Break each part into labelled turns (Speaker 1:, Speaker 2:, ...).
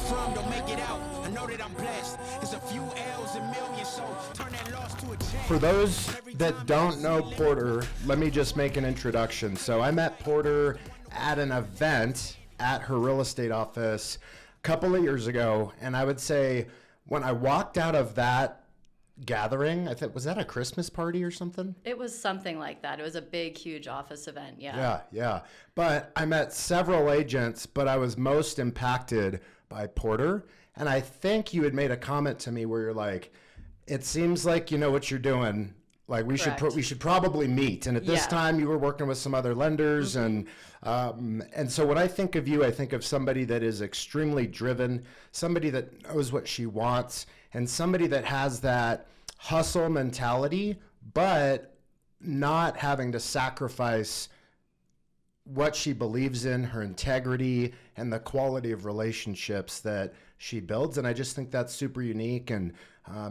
Speaker 1: from don't make it out. I know that I'm blessed. There's a few L's and millions, so turn that loss to a check.
Speaker 2: For those that don't know Porter, let me just make an introduction. So I met Porter at an event at her real estate office a couple of years ago, and I would say when I walked out of that gathering, I think, was that a Christmas party or something?
Speaker 3: It was something like that. It was a big, huge office event. Yeah.
Speaker 2: Yeah. But I met several agents, but I was most impacted by Porter. And I think you had made a comment to me where you're like, it seems like you know what you're doing. Like we should probably meet. And at this time you were working with some other lenders. And so when I think of you, I think of somebody that is extremely driven, somebody that knows what she wants, and somebody that has that hustle mentality, but not having to sacrifice what she believes in, her integrity, and the quality of relationships that she builds. And I just think that's super unique, and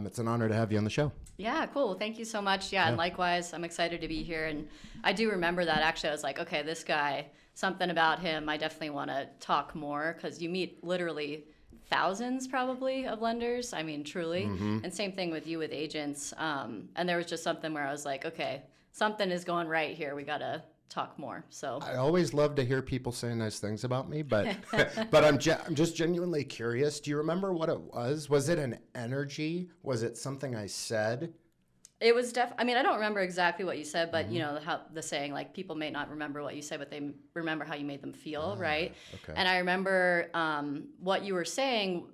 Speaker 2: it's an honor to have you on the show.
Speaker 3: Yeah, cool. Thank you so much. Yeah, and likewise, I'm excited to be here. And I do remember that actually. I was like, okay, this guy, something about him, I definitely want to talk more, because you meet literally thousands probably of lenders. I mean, truly. And same thing with you with agents. And there was just something where I was like, okay, something is going right here. We got to talk more. So
Speaker 2: I always love to hear people say nice things about me, but but I'm just genuinely curious. Do you remember what it was? Was it an energy? Was it something I said?
Speaker 3: It was I mean, I don't remember exactly what you said, but you know how the saying, like, people may not remember what you said, but they remember how you made them feel, right?
Speaker 2: Okay.
Speaker 3: And I remember what you were saying,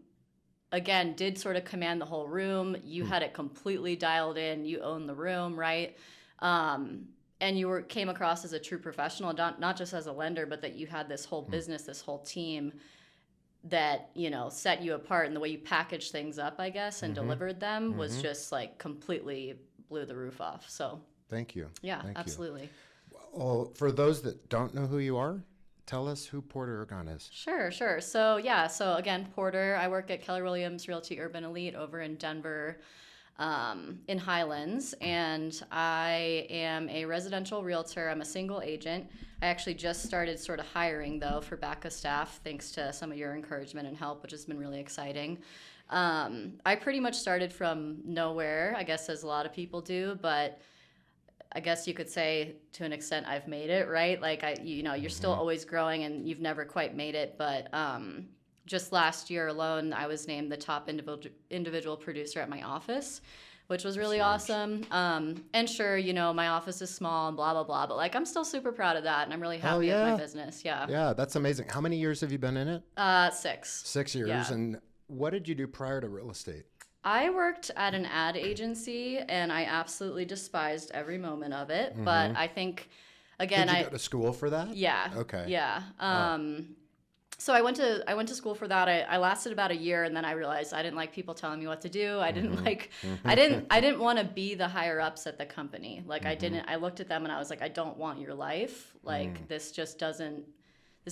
Speaker 3: again, did sort of command the whole room. You had it completely dialed in. You owned the room, right? And you came across as a true professional, not just as a lender, but that you had this whole business, this whole team that, you know, set you apart. And the way you packaged things up, I guess, and delivered them was just like completely blew the roof off. So
Speaker 2: thank you.
Speaker 3: Yeah,
Speaker 2: Thank
Speaker 3: absolutely.
Speaker 2: You. Well, for those that don't know who you are, tell us who Porter Ergon is.
Speaker 3: Sure. So again, Porter, I work at Keller Williams Realty Urban Elite over in Denver, in Highlands, and I am a residential realtor. I'm a single agent. I actually just started sort of hiring, though, for backup staff, thanks to some of your encouragement and help, which has been really exciting. I pretty much started from nowhere, I guess, as a lot of people do, but I guess you could say to an extent I've made it, right? Like, you're still always growing and you've never quite made it, but just last year alone, I was named the top individual producer at my office, which was really awesome. And sure, you know, my office is small and blah, blah, blah, but like, I'm still super proud of that, and I'm really happy with my business. Yeah.
Speaker 2: Yeah, that's amazing. How many years have you been in it?
Speaker 3: 6.
Speaker 2: 6 years.
Speaker 3: Yeah.
Speaker 2: And what did you do prior to real estate?
Speaker 3: I worked at an ad agency, and I absolutely despised every moment of it. But I think, again,
Speaker 2: Did you go to school for that?
Speaker 3: Yeah.
Speaker 2: Okay.
Speaker 3: Yeah. So I went to school for that. I lasted about a year, and then I realized I didn't like people telling me what to do. I didn't I didn't want to be the higher ups at the company. Like, I looked at them and I was like, I don't want your life. Like, this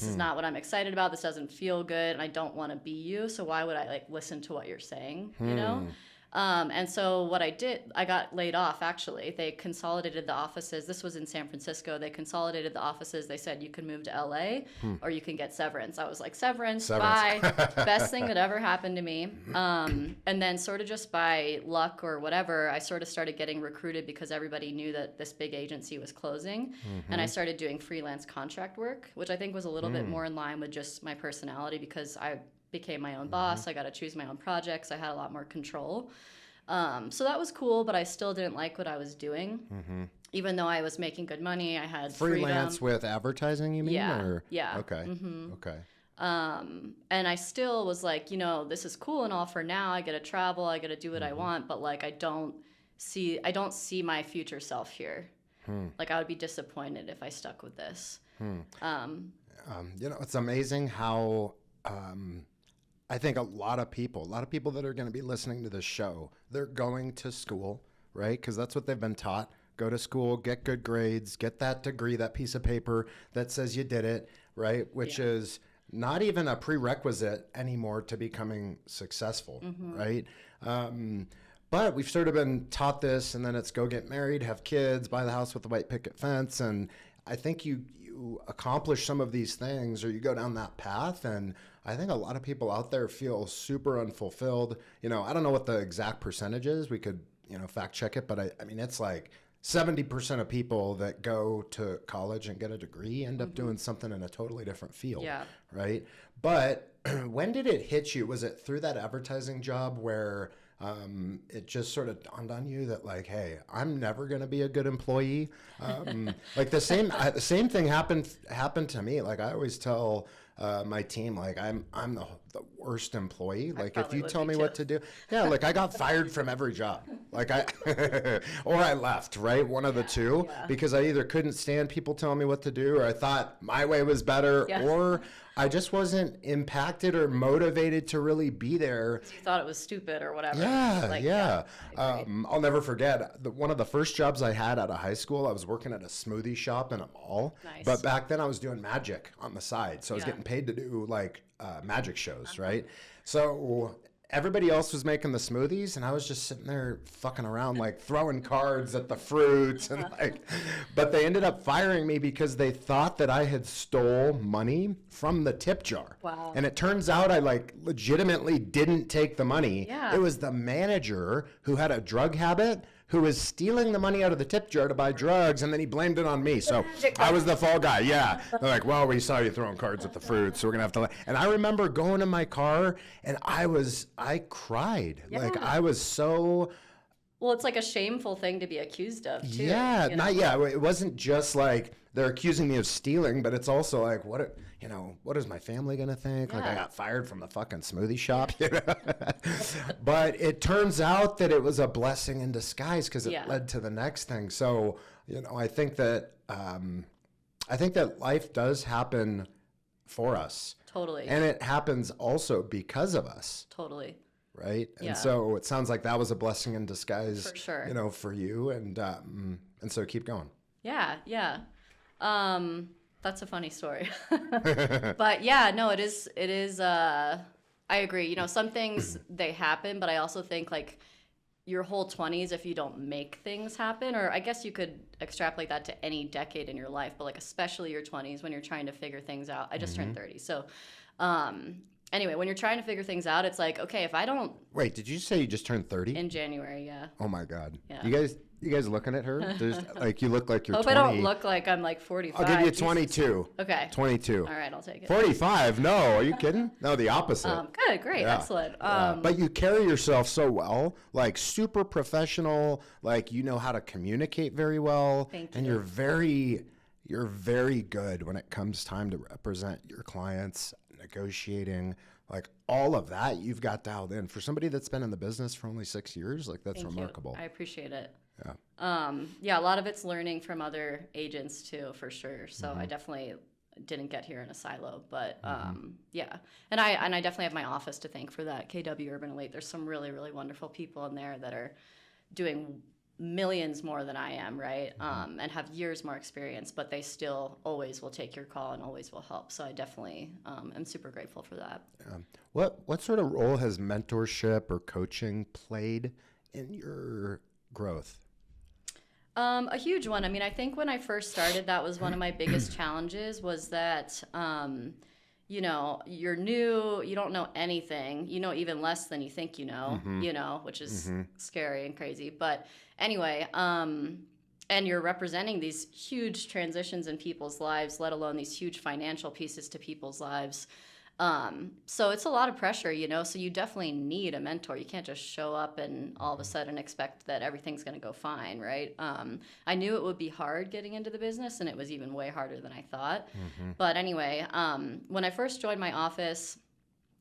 Speaker 3: is not what I'm excited about. This doesn't feel good, and I don't want to be you. So why would I like listen to what you're saying, you know? And so what I did, I got laid off, actually. They consolidated the offices. This was in San Francisco. They consolidated the offices. They said, you can move to LA or you can get severance. I was like, severance. Bye. Best thing that ever happened to me. And then sort of just by luck or whatever, I sort of started getting recruited because everybody knew that this big agency was closing. And I started doing freelance contract work, which I think was a little bit more in line with just my personality, because I became my own boss. I got to choose my own projects. I had a lot more control. So that was cool, but I still didn't like what I was doing. Even though I was making good money, I had
Speaker 2: freelance
Speaker 3: freedom.
Speaker 2: with advertising, you mean?
Speaker 3: Yeah.
Speaker 2: Or?
Speaker 3: Yeah.
Speaker 2: Okay. Okay.
Speaker 3: And I still was like, you know, this is cool and all for now. I get to travel. I get to do what I want. But like, I don't see my future self here. Like, I would be disappointed if I stuck with this.
Speaker 2: You know, it's amazing how, I think a lot of people that are going to be listening to this show, they're going to school, right? Because that's what they've been taught. Go to school, get good grades, get that degree, that piece of paper that says you did it, right? Which is not even a prerequisite anymore to becoming successful, right? But we've sort of been taught this, and then it's go get married, have kids, buy the house with the white picket fence. And I think you you accomplish some of these things or you go down that path. And I think a lot of people out there feel super unfulfilled. You know, I don't know what the exact percentage is. We could, fact check it. But I mean, it's like 70% of people that go to college and get a degree end up doing something in a totally different field.
Speaker 3: Yeah.
Speaker 2: Right. But when did it hit you? Was it through that advertising job where it just sort of dawned on you that like, hey, I'm never going to be a good employee? Like the same thing happened to me. Like I always tell my team, like I'm the worst employee. Like if you tell me what to do, like I got fired from every job. Like or I left, right? One of the two, because I either couldn't stand people telling me what to do, or I thought my way was better, or I just wasn't impacted or motivated to really be there.
Speaker 3: You thought it was stupid or whatever.
Speaker 2: I'll never forget one of the first jobs I had out of high school. I was working at a smoothie shop in a mall.
Speaker 3: Nice.
Speaker 2: But back then I was doing magic on the side. So I was getting paid to do like magic shows, right? So everybody else was making the smoothies and I was just sitting there fucking around, like throwing cards at the fruits and but they ended up firing me because they thought that I had stole money from the tip jar.
Speaker 3: Wow.
Speaker 2: And it turns out I like legitimately didn't take the money.
Speaker 3: Yeah.
Speaker 2: It was the manager who had a drug habit who was stealing the money out of the tip jar to buy drugs, and then he blamed it on me. So I was the fall guy. Yeah. They're like, well, we saw you throwing cards at the fruit, so we're going to have to. And I remember going in my car, and I cried.
Speaker 3: Yeah.
Speaker 2: Like, I was so.
Speaker 3: Well, it's like a shameful thing to be accused of, too.
Speaker 2: Yeah. It wasn't just like they're accusing me of stealing, but it's also like, what is my family going to think? Like, I got fired from the fucking smoothie shop. But it turns out that it was a blessing in disguise because it led to the next thing. So, I think that life does happen for us.
Speaker 3: Totally.
Speaker 2: And it happens also because of us.
Speaker 3: Totally.
Speaker 2: Right.
Speaker 3: Yeah.
Speaker 2: And so it sounds like that was a blessing in disguise,
Speaker 3: for sure.
Speaker 2: For you. And so keep going.
Speaker 3: Yeah. Yeah. That's a funny story. But yeah, no, it is, I agree. Some things they happen, but I also think like your whole 20s, if you don't make things happen, or I guess you could extrapolate that to any decade in your life, but like especially your 20s when you're trying to figure things out. I just turned 30. So, anyway, when you're trying to figure things out, it's like, okay, if I don't...
Speaker 2: Wait, did you say you just turned 30?
Speaker 3: In January, yeah.
Speaker 2: Oh my God.
Speaker 3: Yeah.
Speaker 2: You guys looking at her? Like, you look like you're
Speaker 3: Hope
Speaker 2: 20.
Speaker 3: I don't look like I'm like 45.
Speaker 2: I'll give you 22.
Speaker 3: Okay.
Speaker 2: 22.
Speaker 3: All right, I'll take it.
Speaker 2: 45? No, are you kidding? No, the opposite.
Speaker 3: Good, great, excellent.
Speaker 2: But you carry yourself so well, like super professional, like you know how to communicate very well.
Speaker 3: Thank
Speaker 2: and
Speaker 3: you.
Speaker 2: you're very good when it comes time to represent your clients, negotiating, like all of that you've got dialed in. For somebody that's been in the business for only 6 years, like that's remarkable.
Speaker 3: I appreciate it.
Speaker 2: Yeah.
Speaker 3: A lot of it's learning from other agents too, for sure. So I definitely didn't get here in a silo, but yeah. And I definitely have my office to thank for that. KW Urban Elite. There's some really, really wonderful people in there that are doing millions more than I am, right? And have years more experience, but they still always will take your call and always will help. So I definitely am super grateful for that.
Speaker 2: What sort of role has mentorship or coaching played in your growth?
Speaker 3: A huge one. I mean, I think when I first started, that was one of my biggest challenges was that, you're new, you don't know anything, you know even less than you think you know, which is scary and crazy. But anyway, and you're representing these huge transitions in people's lives, let alone these huge financial pieces to people's lives. So it's a lot of pressure, so you definitely need a mentor. You can't just show up and all of a sudden expect that everything's going to go fine, right? I knew it would be hard getting into the business, and it was even way harder than I thought. But anyway, when I first joined my office,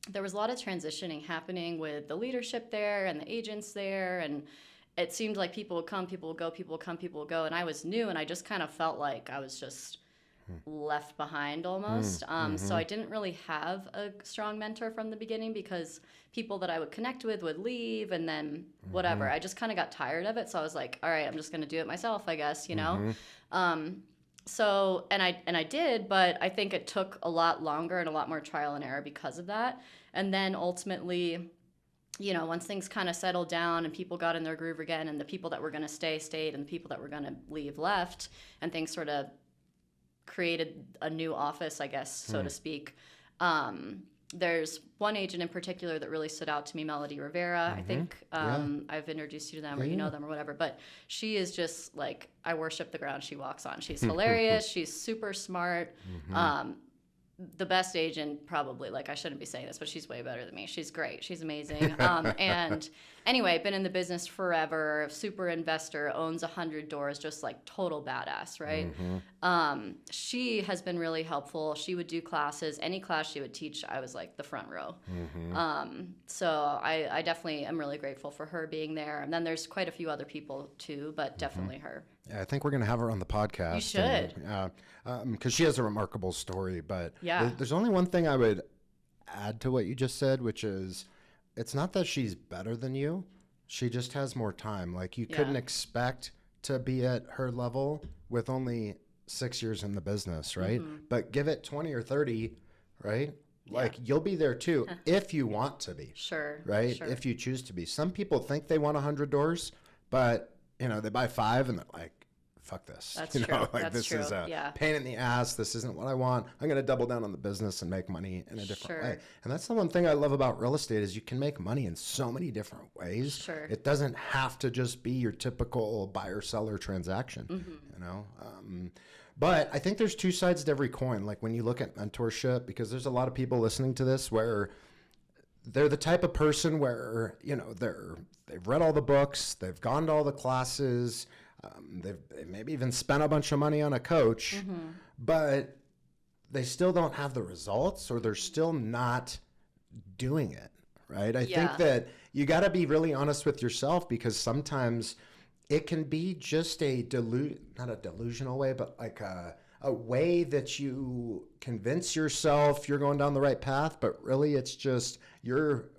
Speaker 3: there was a lot of transitioning happening with the leadership there and the agents there, and it seemed like people would come, people would go, people would come, people would go, and I was new, and I just kind of felt like I was just left behind almost. So I didn't really have a strong mentor from the beginning because people that I would connect with would leave and then whatever. I just kind of got tired of it. So I was like, all right, I'm just going to do it myself, I guess, So, and I did, but I think it took a lot longer and a lot more trial and error because of that. And then ultimately, once things kind of settled down and people got in their groove again and the people that were going to stay stayed and the people that were going to leave left and things sort of created a new office, I guess, so to speak. There's one agent in particular that really stood out to me, Melody Rivera. I think I've introduced you to them, or you know them or whatever. But she is just like, I worship the ground she walks on. She's hilarious. She's super smart. The best agent, probably. Like, I shouldn't be saying this, but she's way better than me. She's great. She's amazing. And anyway, been in the business forever, super investor, owns 100 doors, just like total badass, right? She has been really helpful. She would do classes. Any class she would teach, I was like the front row. So I definitely am really grateful for her being there. And then there's quite a few other people too, but definitely her.
Speaker 2: Yeah, I think we're going to have her on the podcast.
Speaker 3: You should.
Speaker 2: Because she has a remarkable story. But there's only one thing I would add to what you just said, which is it's not that she's better than you. She just has more time. Like, you couldn't expect to be at her level with only 6 years in the business, right? But give it 20 or 30, right? Like, you'll be there too if you want to be.
Speaker 3: Sure.
Speaker 2: Right?
Speaker 3: Sure.
Speaker 2: If you choose to be. Some people think they want 100 doors, but, you know, they buy 5 and they're like, fuck this.
Speaker 3: That's
Speaker 2: you know,
Speaker 3: true.
Speaker 2: like,
Speaker 3: That's
Speaker 2: this
Speaker 3: true.
Speaker 2: is a pain in the ass. This isn't what I want. I'm going to double down on the business and make money in a different way. And that's the one thing I love about real estate is you can make money in so many different ways.
Speaker 3: Sure.
Speaker 2: It doesn't have to just be your typical buyer-seller transaction, you know? But I think there's two sides to every coin. Like, when you look at mentorship, because there's a lot of people listening to this where they're the type of person where, you know, they've read all the books, they've gone to all the classes, they've maybe even spent a bunch of money on a coach, but they still don't have the results, or they're still not doing it, right? I think that you got to be really honest with yourself, because sometimes it can be just not a delusional way, but like a way that you convince yourself you're going down the right path, but really it's just you're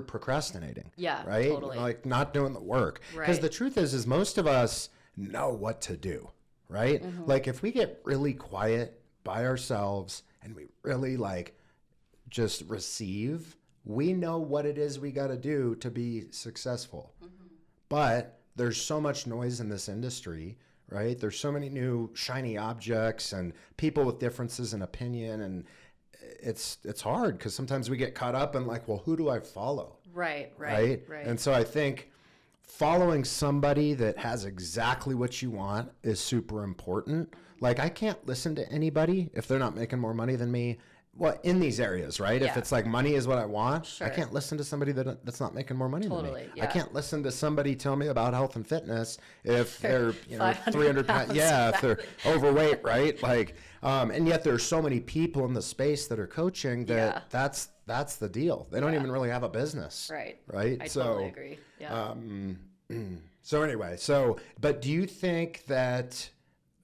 Speaker 2: procrastinating.
Speaker 3: Yeah,
Speaker 2: right?
Speaker 3: Totally.
Speaker 2: Like, not doing the work. Because the truth is most of us know what to do, right? Like, if we get really quiet by ourselves and we really like just receive, we know what it is we got to do to be successful. But there's so much noise in this industry, right? There's so many new shiny objects and people with differences in opinion, and it's hard because sometimes we get caught up in like, well, who do I follow?
Speaker 3: Right.
Speaker 2: And so I think following somebody that has exactly what you want is super important. Like, I can't listen to anybody if they're not making more money than me. Well, in these areas, right? If it's like money is what I want, I can't listen to somebody that's not making more money than me. I can't listen to somebody tell me about health and fitness if they're 300 pounds. If they're overweight, right? Like, and yet there's so many people in the space that are coaching that that's the deal. They don't even really have a business. Right.
Speaker 3: I totally agree.
Speaker 2: So anyway, but do you think that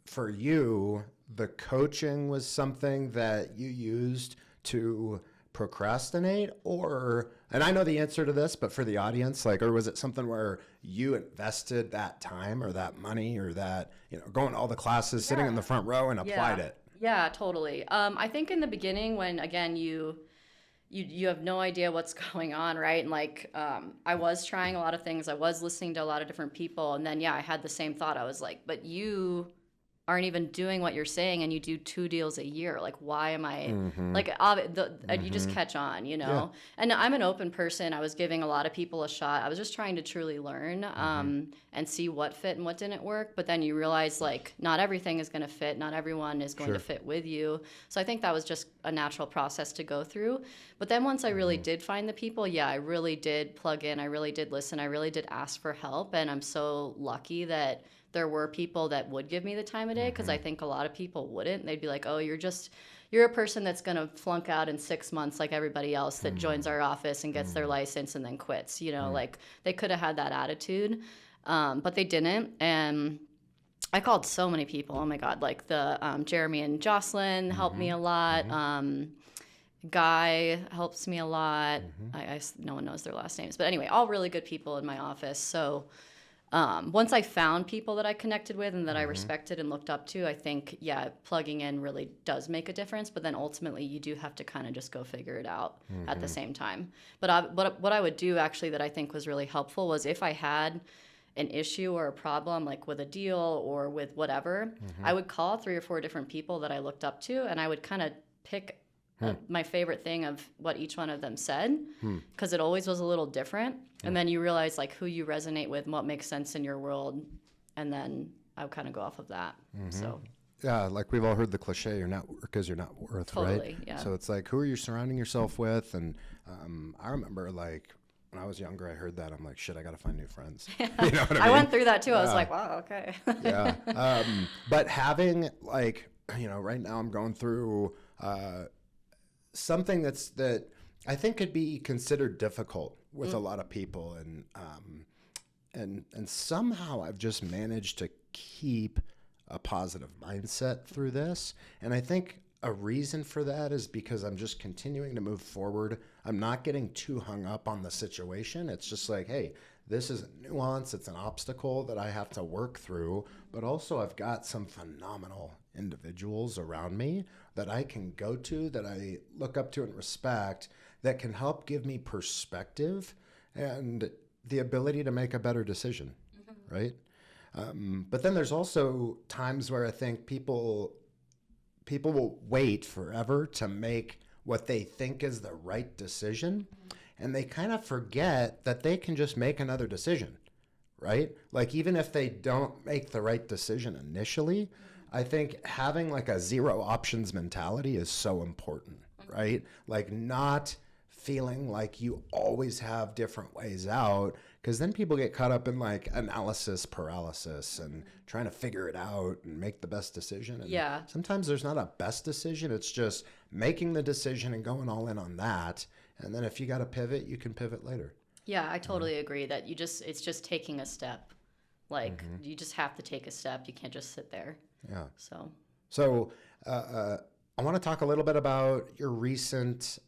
Speaker 2: for you, the coaching was something that you used to procrastinate, and I know the answer to this, but for the audience, like, or was it something where you invested that time or that money or that, you know, going to all the classes, sitting in the front row and applied it?
Speaker 3: Yeah, totally. I think in the beginning when, again, you have no idea what's going on, right? And like, I was trying a lot of things. I was listening to a lot of different people. And then, I had the same thought. I was like, but you aren't even doing what you're saying, and you do 2 deals a year. Like, why am I like, you just catch on, you know? And I'm an open person. I was giving a lot of people a shot. I was just trying to truly learn and see what fit and what didn't work. But then you realize, like, not everything is going to fit. Not everyone is going to fit with you. So I think that was just a natural process to go through. But then once I really did find the people, I really did plug in. I really did listen. I really did ask for help. And I'm so lucky that there were people that would give me the time of day, because I think a lot of people wouldn't. They'd be like, oh, you're a person that's going to flunk out in 6 months like everybody else that joins our office and gets their license and then quits. You know, like, they could have had that attitude, but they didn't. And I called so many people. Oh, my God. Like, the Jeremy and Jocelyn helped me a lot. Guy helps me a lot. No one knows their last names. But anyway, all really good people in my office. So once I found people that I connected with and that I respected and looked up to, I think, plugging in really does make a difference. But then ultimately, you do have to kind of just go figure it out at the same time. But what I would do, actually, that I think was really helpful was if an issue or a problem, like with a deal or with whatever, I would call 3 or 4 different people that I looked up to, and I would kind of pick my favorite thing of what each one of them said, because it always was a little different. And then you realize like who you resonate with and what makes sense in your world. And then I would kind of go off of that. So
Speaker 2: Yeah, like we've all heard the cliche, you're not work as you're not worth,
Speaker 3: totally,
Speaker 2: right?
Speaker 3: yeah.
Speaker 2: So it's like, who are you surrounding yourself with? And I remember like when I was younger, I heard that. I'm like, shit, I got to find new friends. You know what I mean?
Speaker 3: I went through that too. I was like, wow, okay.
Speaker 2: Yeah. But having like, right now I'm going through something that I think could be considered difficult with a lot of people. And somehow I've just managed to keep a positive mindset through this. And I think a reason for that is because I'm just continuing to move forward. I'm not getting too hung up on the situation. It's just like, hey, this is a nuance. It's an obstacle that I have to work through. But also I've got some phenomenal individuals around me that I can go to, that I look up to and respect, that can help give me perspective and the ability to make a better decision, right? But then there's also times where I think people will wait forever to make what they think is the right decision, and they kind of forget that they can just make another decision, right? Like even if they don't make the right decision initially, I think having like a zero options mentality is so important, right? Like not feeling like you always have different ways out, because then people get caught up in like analysis paralysis and trying to figure it out and make the best decision. And sometimes there's not a best decision. It's just making the decision and going all in on that. And then if you got to pivot, you can pivot later.
Speaker 3: Yeah, I totally agree that it's just taking a step. Like you just have to take a step. You can't just sit there.
Speaker 2: Yeah.
Speaker 3: So
Speaker 2: I want to talk a little bit about your recent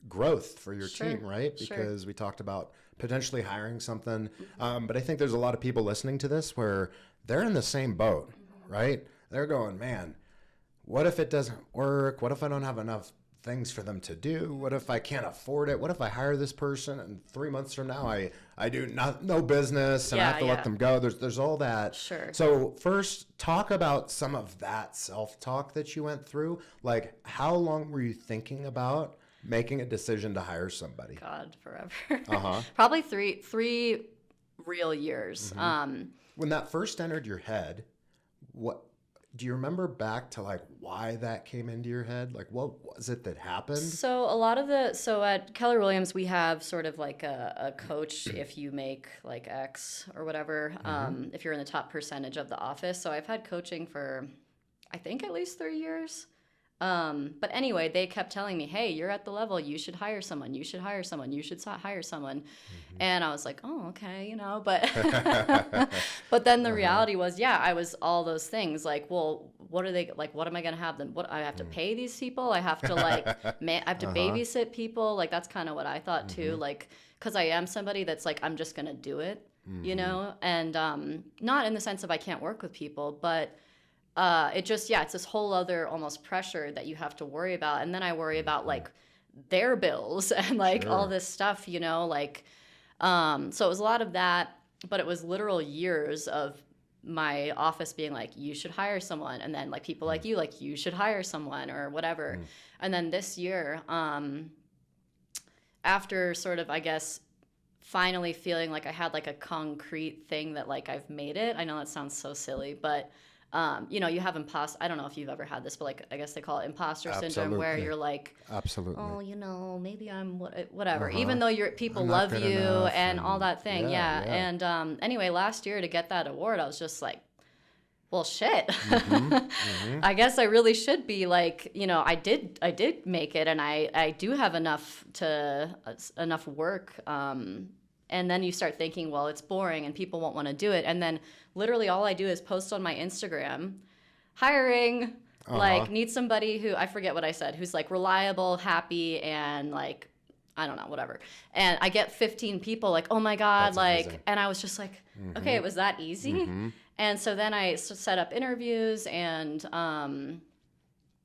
Speaker 2: growth for your team, right? Because we talked about potentially hiring something. But I think there's a lot of people listening to this where they're in the same boat, right? They're going, man, what if it doesn't work? What if I don't have enough things for them to do? What if I can't afford it? What if I hire this person and 3 months from now I do no business and I have to let them go? There's all that.
Speaker 3: Sure.
Speaker 2: So first, talk about some of that self-talk that you went through. Like, how long were you thinking about making a decision to hire somebody?
Speaker 3: God, forever. Probably three real years.
Speaker 2: When that first entered your head, what do you remember back to like why that came into your head? Like what was it that happened?
Speaker 3: So at Keller Williams, we have sort of like a coach if you make like X or whatever, if you're in the top percentage of the office. So I've had coaching for, I think at least 3 years. But anyway, they kept telling me, hey, you're at the level, you should hire someone, you should hire someone, you should hire someone. And I was like, oh, okay, but, but then the reality was, I was all those things like, well, what are they, like, what am I going to have them? What I have to pay these people? I have to I have to babysit people. Like, that's kind of what I thought too. Like, cause I am somebody that's like, I'm just going to do it, and, not in the sense of I can't work with people, but it just, it's this whole other almost pressure that you have to worry about. And then I worry about like their bills and like all this stuff, like, so it was a lot of that, but it was literal years of my office being like, you should hire someone. And then like people like you should hire someone or whatever. And then this year, after sort of, I guess, finally feeling like I had like a concrete thing that like I've made it. I know that sounds so silly, but you have I don't know if you've ever had this, but like, I guess they call it imposter syndrome, where you're like, oh, maybe I'm whatever, even though people love you and all that thing. And anyway, last year to get that award, I was just like, well, shit, I guess I really should be like, I did make it, and I do have enough work. And then you start thinking, well, it's boring and people won't want to do it. And then literally all I do is post on my Instagram, hiring, like need somebody who, I forget what I said, who's like reliable, happy, and like, I don't know, whatever. And I get 15 people like, oh my God, that's like, amazing. And I was just like, okay, it was that easy. And so then I set up interviews, and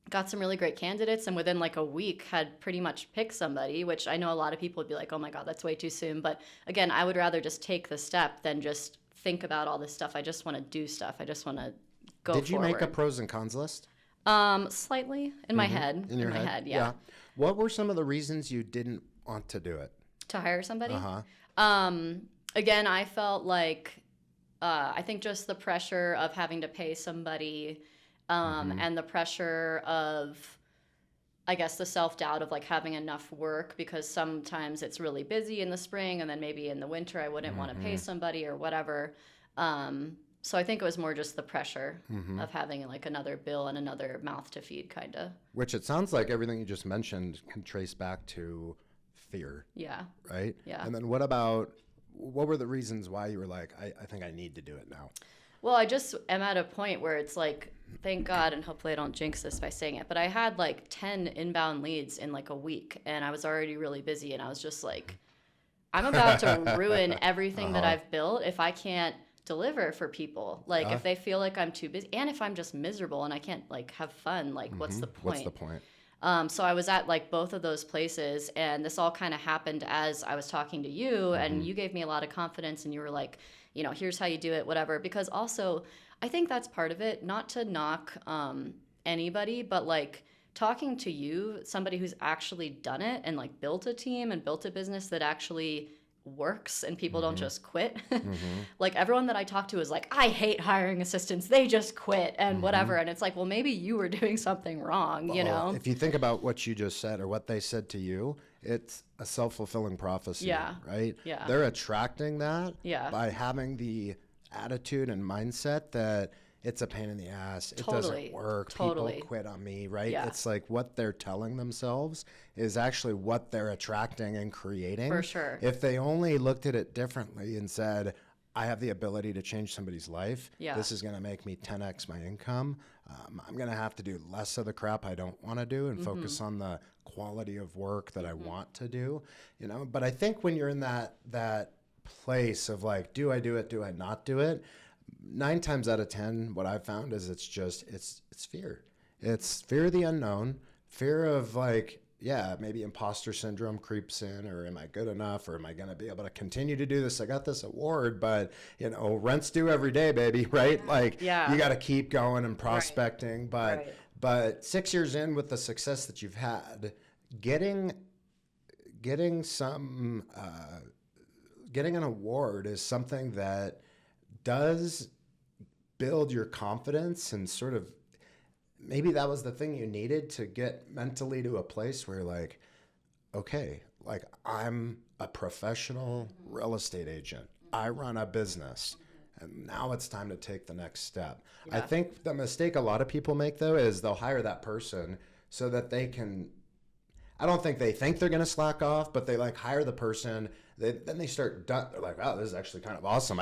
Speaker 3: got some really great candidates, and within like a week had pretty much picked somebody, which I know a lot of people would be like, oh my God, that's way too soon. But again, I would rather just take the step than just think about all this stuff. I just want to do stuff. I just want to go
Speaker 2: Did you
Speaker 3: forward.
Speaker 2: make a pros and cons list?
Speaker 3: Slightly in my head.
Speaker 2: In your head?
Speaker 3: Yeah.
Speaker 2: What were some of the reasons you didn't want to do it?
Speaker 3: To hire somebody?
Speaker 2: Uh-huh.
Speaker 3: Again, I felt like, I think just the pressure of having to pay somebody, and the pressure of, I guess, the self-doubt of like having enough work, because sometimes it's really busy in the spring and then maybe in the winter I wouldn't want to pay somebody or whatever. So I think it was more just the pressure of having like another bill and another mouth to feed, kind of.
Speaker 2: Which it sounds like everything you just mentioned can trace back to fear.
Speaker 3: Yeah.
Speaker 2: Right?
Speaker 3: Yeah.
Speaker 2: And then what were the reasons why you were like, I think I need to do it now?
Speaker 3: Well, I just am at a point where it's like, thank God, and hopefully I don't jinx this by saying it, but I had like 10 inbound leads in like a week, and I was already really busy, and I was just like, I'm about to ruin everything that I've built if I can't deliver for people. Like if they feel like I'm too busy, and if I'm just miserable and I can't like have fun, like what's the point?
Speaker 2: What's the point?
Speaker 3: So I was at like both of those places, and this all kind of happened as I was talking to you, and you gave me a lot of confidence, and you were like, you know, here's how you do it, whatever. Because also, I think that's part of it, not to knock anybody, but like talking to you, somebody who's actually done it and like built a team and built a business that actually works and people don't just quit. Like everyone that I talk to is like, I hate hiring assistants. They just quit and whatever. And it's like, well, maybe you were doing something wrong, you know?
Speaker 2: If you think about what you just said or what they said to you, it's a self-fulfilling prophecy, right?
Speaker 3: Yeah.
Speaker 2: They're attracting that
Speaker 3: Yeah.
Speaker 2: by having the attitude and mindset that it's a pain in the ass. It doesn't work. People quit on me, right?
Speaker 3: Yeah.
Speaker 2: It's like what they're telling themselves is actually what they're attracting and creating.
Speaker 3: For sure.
Speaker 2: If they only looked at it differently and said, I have the ability to change somebody's life.
Speaker 3: Yeah.
Speaker 2: This is going to make me 10x my income. I'm going to have to do less of the crap I don't want to do and focus on the quality of work that I want to do, you know? But I think when you're in that place of like, do I do it? Do I not do it? 9 times out of 10, what I've found is it's fear. It's fear of the unknown, fear of like, yeah, maybe imposter syndrome creeps in, or am I good enough, or am I going to be able to continue to do this? I got this award, but you know, rent's due every day, baby, right? Like you got to keep going and prospecting. But 6 years in with the success that you've had, getting an award is something that does build your confidence, and sort of maybe that was the thing you needed to get mentally to a place where you're like, okay, like I'm a professional real estate agent. I run a business, and now it's time to take the next step. I think the mistake a lot of people make though is they'll hire that person so that they can, I don't think they think they're going to slack off, but they like hire the person. Then they start, they're like, wow, this is actually kind of awesome.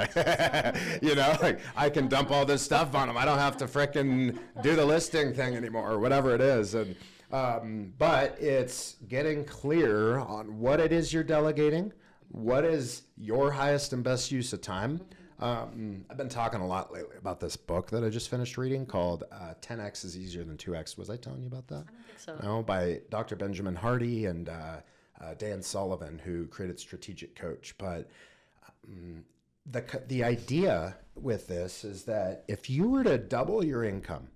Speaker 2: You know, like I can dump all this stuff on them. I don't have to frickin' do the listing thing anymore or whatever it is. And but it's getting clear on what it is you're delegating, what is your highest and best use of time. I've been talking a lot lately about this book that I just finished reading called 10X is Easier Than 2X. Was I telling you about that?
Speaker 3: I don't think so.
Speaker 2: No, by Dr. Benjamin Hardy and Dan Sullivan, who created Strategic Coach. But the idea with this is that if you were to double your income,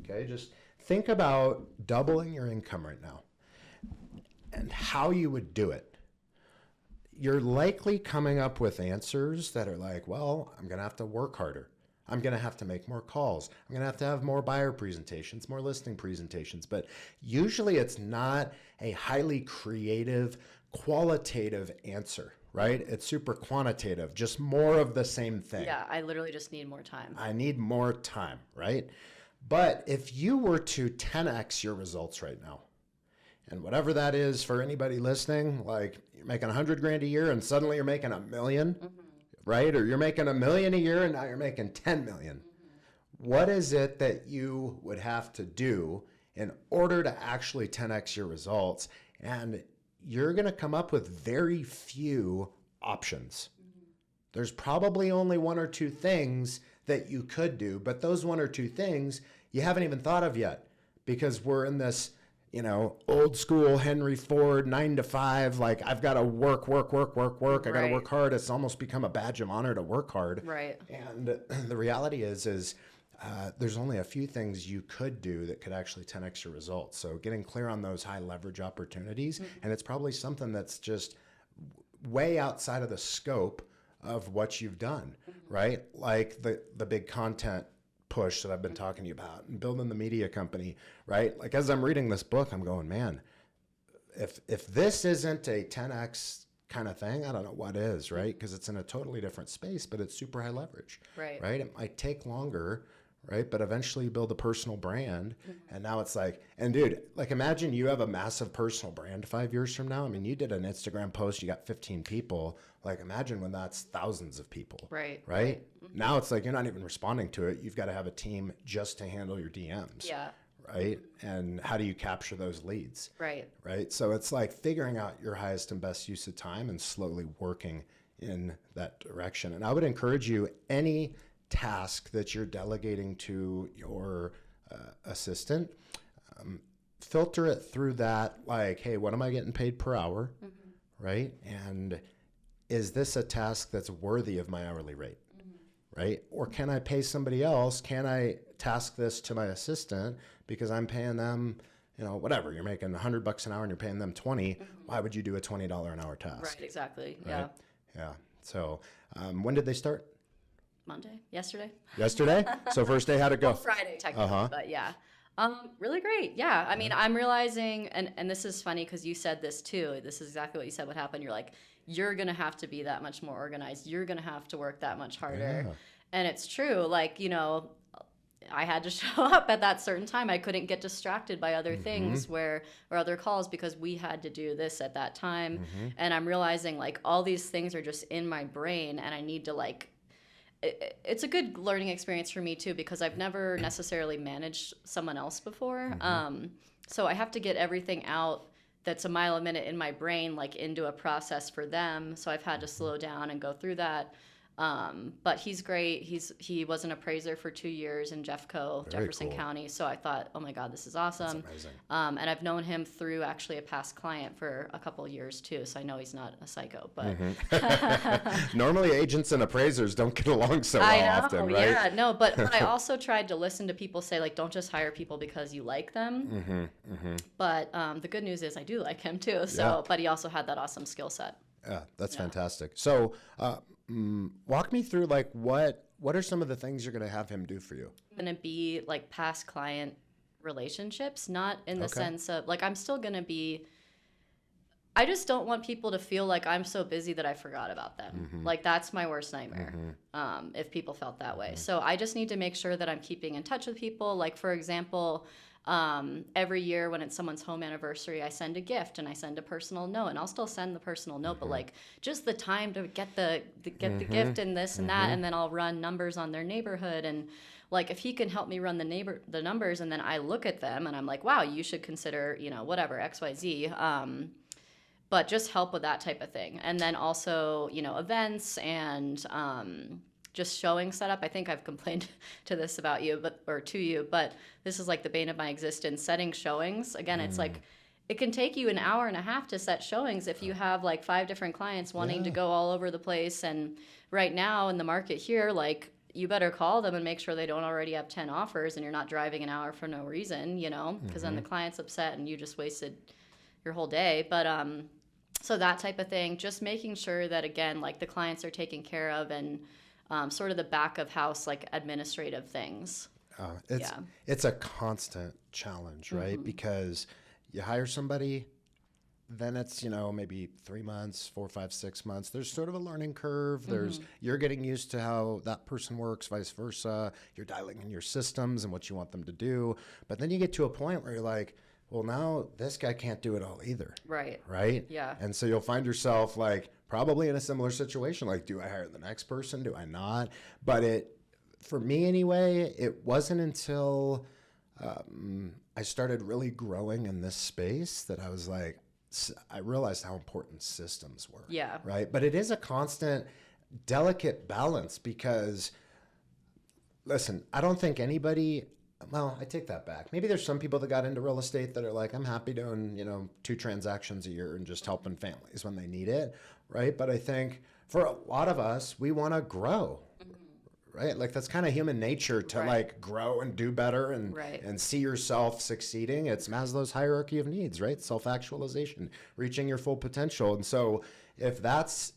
Speaker 2: okay, just think about doubling your income right now and how you would do it. You're likely coming up with answers that are like, well, I'm going to have to work harder. I'm going to have to make more calls. I'm going to have more buyer presentations, more listing presentations. But usually it's not a highly creative, qualitative answer, right? It's super quantitative, just more of the same thing.
Speaker 3: Yeah, I literally just need more time.
Speaker 2: I need more time, right? But if you were to 10x your results right now, and whatever that is for anybody listening, like you're making 100 grand a year and suddenly you're making $1 million, right? Or you're making $1 million a year and now you're making 10 million. What is it that you would have to do in order to actually 10x your results? And you're going to come up with very few options. There's probably only 1 or 2 things that you could do, but those 1 or 2 things you haven't even thought of yet because we're in this, old school Henry Ford 9 to 5. Like, I've got to work. I got to work hard. It's almost become a badge of honor to work hard.
Speaker 3: Right.
Speaker 2: And the reality is there's only a few things you could do that could actually 10x your results. So getting clear on those high leverage opportunities, and it's probably something that's just way outside of the scope of what you've done, right? Like the big content push that I've been talking to you about, and building the media company, right? Like, as I'm reading this book, I'm going, man, if this isn't a 10x kind of thing, I don't know what is, right? Because it's in a totally different space, but it's super high leverage, right? It might take longer, right? But eventually you build a personal brand, and now it's like, and dude, like, imagine you have a massive personal brand 5 years from now. I mean, you did an Instagram post, you got 15 people. Like, imagine when that's thousands of people, right? Now it's like, you're not even responding to it. You've got to have a team just to handle your DMs.
Speaker 3: Yeah.
Speaker 2: Right. And how do you capture those leads?
Speaker 3: Right.
Speaker 2: So it's like figuring out your highest and best use of time and slowly working in that direction. And I would encourage you, any task that you're delegating to your assistant, filter it through that, like, hey, what am I getting paid per hour? Right. And is this a task that's worthy of my hourly rate? Right? Or can I pay somebody else? Can I task this to my assistant because I'm paying them, whatever, you're making $100 an hour and you're paying them 20. Why would you do a $20 an hour task?
Speaker 3: Right, exactly.
Speaker 2: Right? Yeah. So when did they start?
Speaker 3: Monday, yesterday.
Speaker 2: So first day, how'd it go?
Speaker 3: Friday, technically, but yeah. Really great. Yeah. I mean, I'm realizing, and this is funny because you said this too. This is exactly what you said. What happened? You're like, you're going to have to be that much more organized. You're going to have to work that much harder. Yeah. And it's true. Like, I had to show up at that certain time. I couldn't get distracted by other things or other calls because we had to do this at that time. And I'm realizing, like, all these things are just in my brain, and I need to, like, it's a good learning experience for me too, because I've never necessarily managed someone else before. So I have to get everything out that's a mile a minute in my brain, like, into a process for them. So I've had to slow down and go through that. But he's great. He was an appraiser for 2 years in Jefferson County. So I thought, oh my God, this is awesome.
Speaker 2: That's amazing.
Speaker 3: And I've known him through actually a past client for a couple of years too. So I know he's not a psycho, but
Speaker 2: normally agents and appraisers don't get along so well often, right?
Speaker 3: Yeah, no, but I also tried to listen to people say, like, don't just hire people because you like them. But the good news is I do like him too. So, but he also had that awesome skill set.
Speaker 2: Yeah, that's fantastic. So, walk me through, like, what are some of the things you're going to have him do for you?
Speaker 3: Going to be like past client relationships, not in the sense of, like, I'm still going to be, I just don't want people to feel like I'm so busy that I forgot about them. Like, that's my worst nightmare, if people felt that way. So I just need to make sure that I'm keeping in touch with people. Like, for example, every year when it's someone's home anniversary, I send a gift and I send a personal note, and I'll still send the personal note, but, like, just the time to get the gift and this and that, and then I'll run numbers on their neighborhood, and, like, if he can help me run the numbers, and then I look at them and I'm like, wow, you should consider, whatever, XYZ, but just help with that type of thing. And then also, events and just showing setup. I think I've complained to you, but this is like the bane of my existence, setting showings. Again, it's like, it can take you an hour and a half to set showings if you have, like, 5 different clients wanting to go all over the place. And right now in the market here, like, you better call them and make sure they don't already have 10 offers and you're not driving an hour for no reason, because then the client's upset and you just wasted your whole day. But so that type of thing, just making sure that, again, like, the clients are taken care of, and sort of the back of house, like, administrative things.
Speaker 2: It's a constant challenge, right? Because you hire somebody, then it's, maybe 3 months, 4, 5, 6 months. There's sort of a learning curve. You're getting used to how that person works, vice versa. You're dialing in your systems and what you want them to do. But then you get to a point where you're like, well, now this guy can't do it all either. Right? Yeah. And so you'll find yourself, like, probably in a similar situation. Like, do I hire the next person? Do I not? But for me anyway, it wasn't until I started really growing in this space that I was like, I realized how important systems were. Yeah. Right? But it is a constant, delicate balance because, listen, I don't think anybody well, I take that back. Maybe there's some people that got into real estate that are like, I'm happy doing, 2 transactions a year and just helping families when they need it, right? But I think for a lot of us, we want to grow, right? Like that's kind of human nature to like grow and do better and see yourself succeeding. It's Maslow's hierarchy of needs, right? Self-actualization, reaching your full potential. And so if that's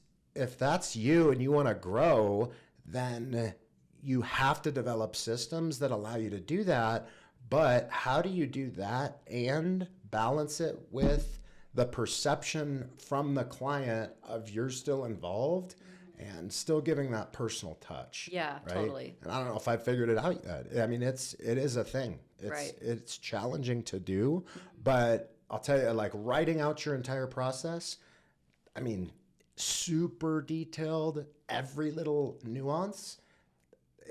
Speaker 2: you and you want to grow, then you have to develop systems that allow you to do that. But how do you do that and balance it with the perception from the client of you're still involved and still giving that personal touch?
Speaker 3: Yeah,
Speaker 2: right?
Speaker 3: totally.
Speaker 2: And I don't know if I've figured it out yet. I mean, it is a thing. It's challenging to do, but I'll tell you, like writing out your entire process, I mean, super detailed, every little nuance,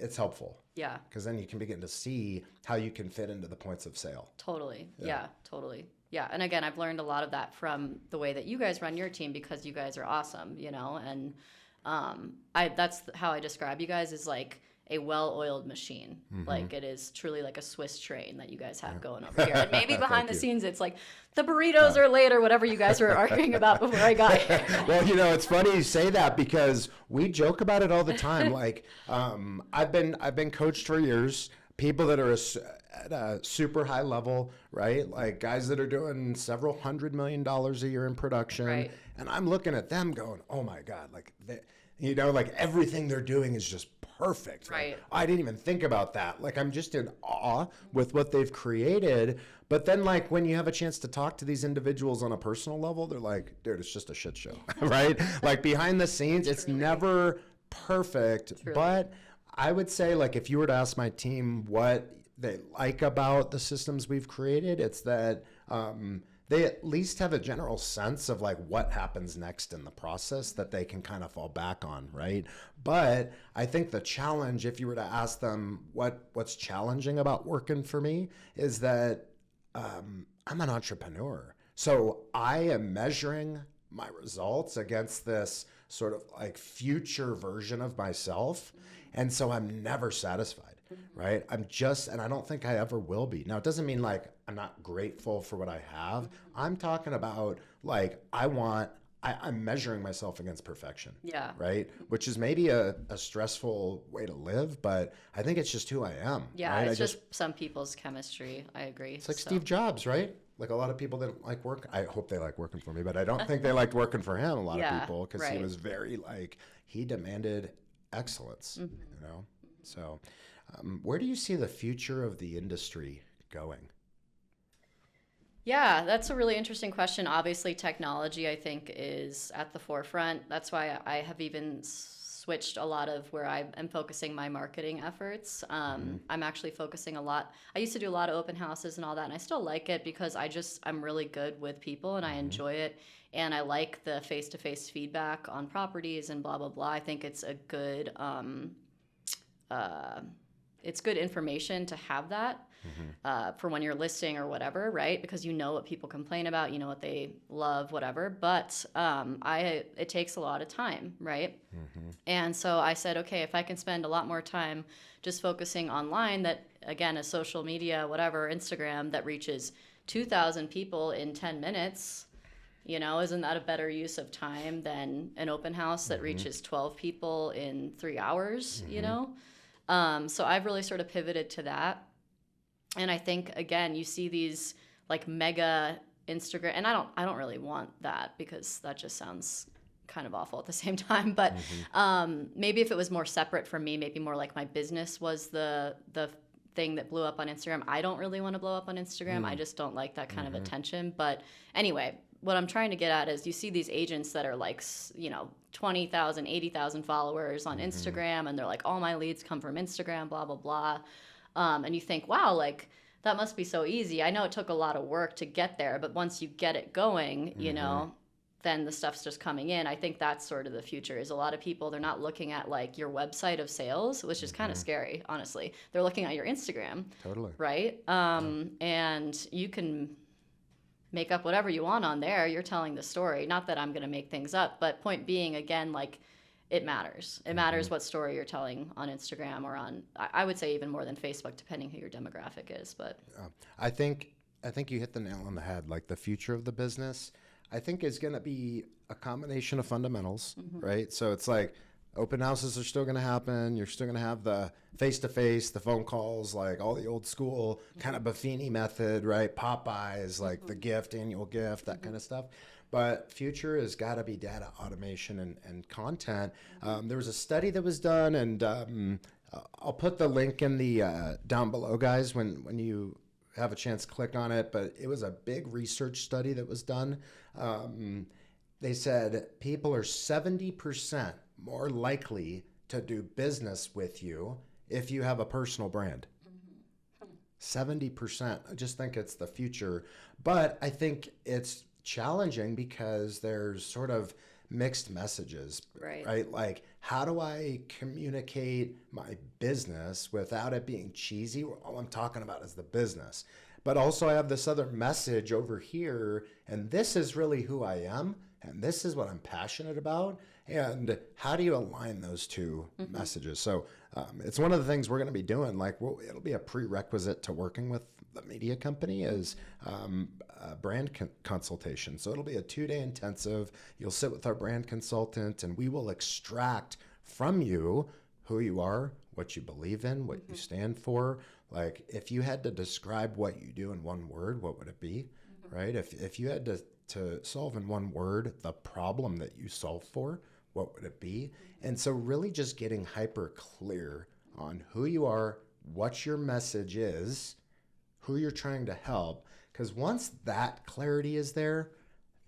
Speaker 2: it's helpful.
Speaker 3: Yeah.
Speaker 2: Because then you can begin to see how you can fit into the points of sale.
Speaker 3: Totally. Yeah, totally. Yeah. And again, I've learned a lot of that from the way that you guys run your team because you guys are awesome, and that's how I describe you guys is like a well-oiled machine. Like it is truly like a Swiss train that you guys have going over here. And maybe behind the scenes, it's like the burritos are late or whatever you guys were arguing about before I got here.
Speaker 2: Well, it's funny you say that because we joke about it all the time. Like I've been coached for years. People that are at a super high level, right? Like guys that are doing several $100 million a year in production.
Speaker 3: Right.
Speaker 2: And I'm looking at them going, oh my God, like, like everything they're doing is just perfect.
Speaker 3: Right.
Speaker 2: Like, I didn't even think about that. Like, I'm just in awe with what they've created. But then, like, when you have a chance to talk to these individuals on a personal level, they're like, dude, it's just a shit show, right? Like, behind the scenes, it's never perfect. But I would say, like, if you were to ask my team what they like about the systems we've created, it's that they at least have a general sense of like what happens next in the process that they can kind of fall back on, right? But I think the challenge, if you were to ask them what's challenging about working for me, is that I'm an entrepreneur. So I am measuring my results against this sort of like future version of myself. And so I'm never satisfied. Right? And I don't think I ever will be. Now, it doesn't mean like I'm not grateful for what I have. I'm talking about like I'm measuring myself against perfection.
Speaker 3: Yeah.
Speaker 2: Right? Which is maybe a stressful way to live, but I think it's just who I am.
Speaker 3: Yeah,
Speaker 2: right?
Speaker 3: it's just some people's chemistry. I agree.
Speaker 2: It's like Steve Jobs, right? Like a lot of people didn't like work. I hope they like working for me, but I don't think they liked working for him, a lot of people, because he was very like, he demanded excellence, So where do you see the future of the industry going?
Speaker 3: Yeah, that's a really interesting question. Obviously, technology, I think, is at the forefront. That's why I have even switched a lot of where I am focusing my marketing efforts. I'm actually focusing a lot. I used to do a lot of open houses and all that, and I still like it because I'm really good with people and I enjoy it. And I like the face-to-face feedback on properties and blah, blah, blah. I think it's a good... it's good information to have that for when you're listing or whatever, right? Because you know what people complain about, you know what they love, whatever. But it takes a lot of time, right? And so I said, okay, if I can spend a lot more time just focusing online, that again, a social media, whatever, Instagram that reaches 2,000 people in 10 minutes, isn't that a better use of time than an open house that reaches 12 people in 3 hours, So I've really sort of pivoted to that. And I think, again, you see these like mega Instagram, and I don't really want that because that just sounds kind of awful at the same time. But maybe if it was more separate from me, maybe more like my business was the thing that blew up on Instagram. I don't really want to blow up on Instagram. I just don't like that kind of attention. But anyway, what I'm trying to get at is you see these agents that are like, 20,000, 80,000 followers on Instagram, and they're like, all my leads come from Instagram, blah, blah, blah. And you think, wow, like that must be so easy. I know it took a lot of work to get there, but once you get it going, then the stuff's just coming in. I think that's sort of the future is a lot of people, they're not looking at like your website of sales, which is kind of scary, honestly. They're looking at your Instagram. Totally. Right? And you can make up whatever you want on there. You're telling the story. Not that I'm going to make things up, but point being, again, like it matters. It matters what story you're telling on Instagram or on, I would say even more than Facebook, depending who your demographic is. But
Speaker 2: I think you hit the nail on the head. Like the future of the business, I think is going to be a combination of fundamentals, right? So it's like open houses are still going to happen. You're still going to have the face-to-face, the phone calls, like all the old school kind of Buffini method, right? Popeyes, like the gift, annual gift, that kind of stuff. But future has got to be data automation and content. There was a study that was done, and I'll put the link in the down below, guys, when you have a chance, click on it. But it was a big research study that was done. They said people are 70% more likely to do business with you if you have a personal brand. 70%. I just think it's the future. But I think it's challenging because there's sort of mixed messages, right? Like, how do I communicate my business without it being cheesy? All I'm talking about is the business. But also I have this other message over here, and this is really who I am, and this is what I'm passionate about. And how do you align those two messages? So it's one of the things we're going to be doing. Like, it'll be a prerequisite to working with the media company is a brand consultation. So it'll be a 2-day intensive. You'll sit with our brand consultant, and we will extract from you who you are, what you believe in, what you stand for. Like, if you had to describe what you do in one word, what would it be, right? If you had to solve in one word the problem that you solve for, what would it be? And so really just getting hyper clear on who you are, what your message is, who you're trying to help. Because once that clarity is there,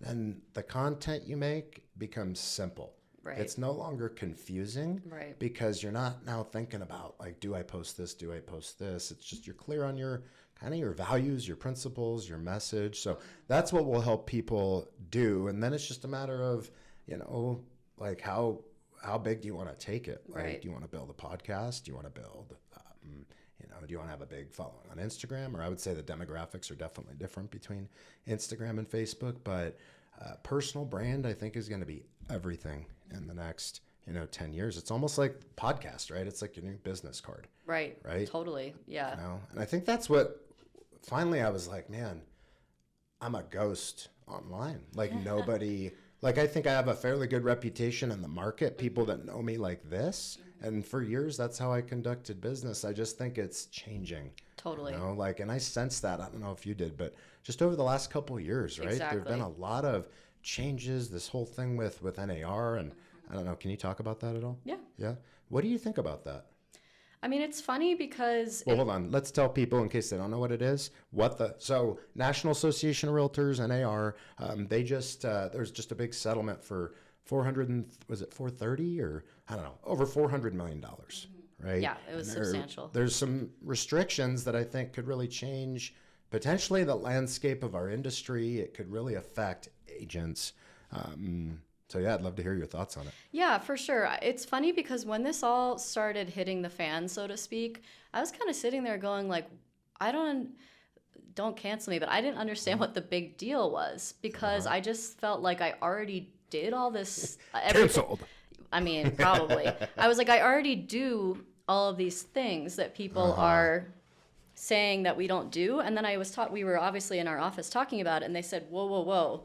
Speaker 2: then the content you make becomes simple.
Speaker 3: Right.
Speaker 2: It's no longer confusing,
Speaker 3: Right.
Speaker 2: because you're not now thinking about, like, do I post this? Do I post this? It's just you're clear on your kind of your values, your principles, your message. So that's what will help people do. And then it's just a matter of, like how big do you want to take it? Like,
Speaker 3: Right.
Speaker 2: do you want to build a podcast? Do you want to build, do you want to have a big following on Instagram? Or I would say the demographics are definitely different between Instagram and Facebook. But personal brand, I think, is going to be everything in the next 10 years. It's almost like podcast, right? It's like your new business card.
Speaker 3: Right.
Speaker 2: Right.
Speaker 3: Totally. Yeah.
Speaker 2: And I think that's what finally I was like, man, I'm a ghost online. Like nobody, like I think I have a fairly good reputation in the market, people that know me like this. And for years, that's how I conducted business. I just think it's changing.
Speaker 3: Totally.
Speaker 2: And I sensed that. I don't know if you did, but just over the last couple of years, right?
Speaker 3: Exactly.
Speaker 2: There have been a lot of changes, this whole thing with NAR. And I don't know, can you talk about that at all?
Speaker 3: Yeah.
Speaker 2: Yeah. What do you think about that?
Speaker 3: I mean, it's funny because...
Speaker 2: Well, hold on. Let's tell people, in case they don't know what it is, so National Association of Realtors, NAR, they just, there's just a big settlement for 430 or, I don't know, over $400 million, right?
Speaker 3: Yeah, it was substantial.
Speaker 2: There's some restrictions that I think could really change potentially the landscape of our industry. It could really affect agents. So yeah, I'd love to hear your thoughts on it.
Speaker 3: Yeah, for sure. It's funny because when this all started hitting the fan, so to speak, I was kind of sitting there going like, don't cancel me, but I didn't understand what the big deal was because I just felt like I already did all this.
Speaker 2: Canceled.
Speaker 3: I mean, probably. I was like, I already do all of these things that people are saying that we don't do. And then we were obviously in our office talking about it, and they said, whoa.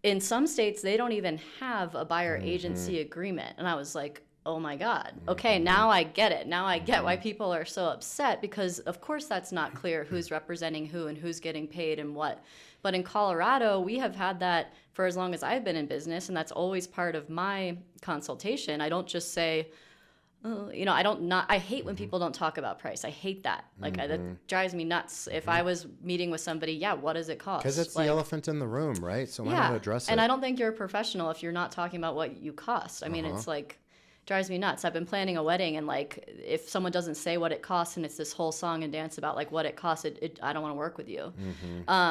Speaker 3: In some states, they don't even have a buyer agency agreement. And I was like, oh my God. Okay, now I get it. Now I get why people are so upset because, of course, that's not clear who's representing who and who's getting paid and what. But in Colorado, we have had that for as long as I've been in business, and that's always part of my consultation. I don't just say, I hate when people don't talk about price. I hate that. Like, that drives me nuts. If I was meeting with somebody, what does it cost?
Speaker 2: Because it's the elephant in the room, right? So why not address it?
Speaker 3: And I don't think you're a professional if you're not talking about what you cost. I mean, it's like, drives me nuts. I've been planning a wedding, and like, if someone doesn't say what it costs and it's this whole song and dance about like what it costs, I don't want to work with you.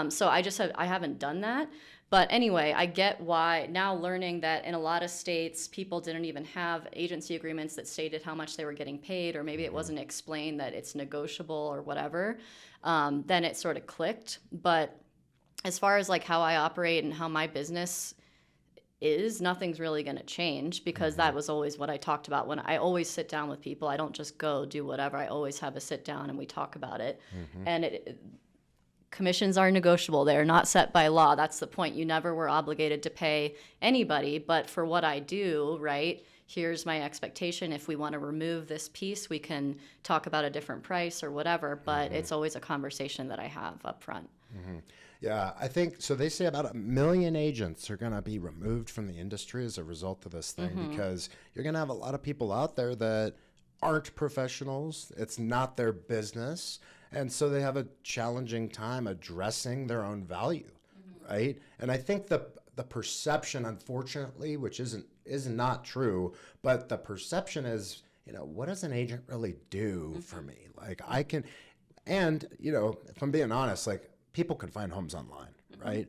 Speaker 3: So I haven't done that. But anyway, I get why now, learning that in a lot of states, people didn't even have agency agreements that stated how much they were getting paid, or maybe it wasn't explained that it's negotiable or whatever, then it sort of clicked. But as far as like how I operate and how my business is, nothing's really going to change, because that was always what I talked about when I always sit down with people. I don't just go do whatever. I always have a sit down and we talk about it. And commissions are negotiable. They're not set by law. That's the point. You never were obligated to pay anybody, but for what I do, right, here's my expectation. If we want to remove this piece, we can talk about a different price or whatever, but it's always a conversation that I have up front.
Speaker 2: Yeah, I think so. They say about 1 million agents are going to be removed from the industry as a result of this thing, because you're going to have a lot of people out there that aren't professionals. It's not their business. And so they have a challenging time addressing their own value, right? And I think the perception, unfortunately, which is not true, but the perception is, what does an agent really do for me? Like I can, and, if I'm being honest, like, people can find homes online, right?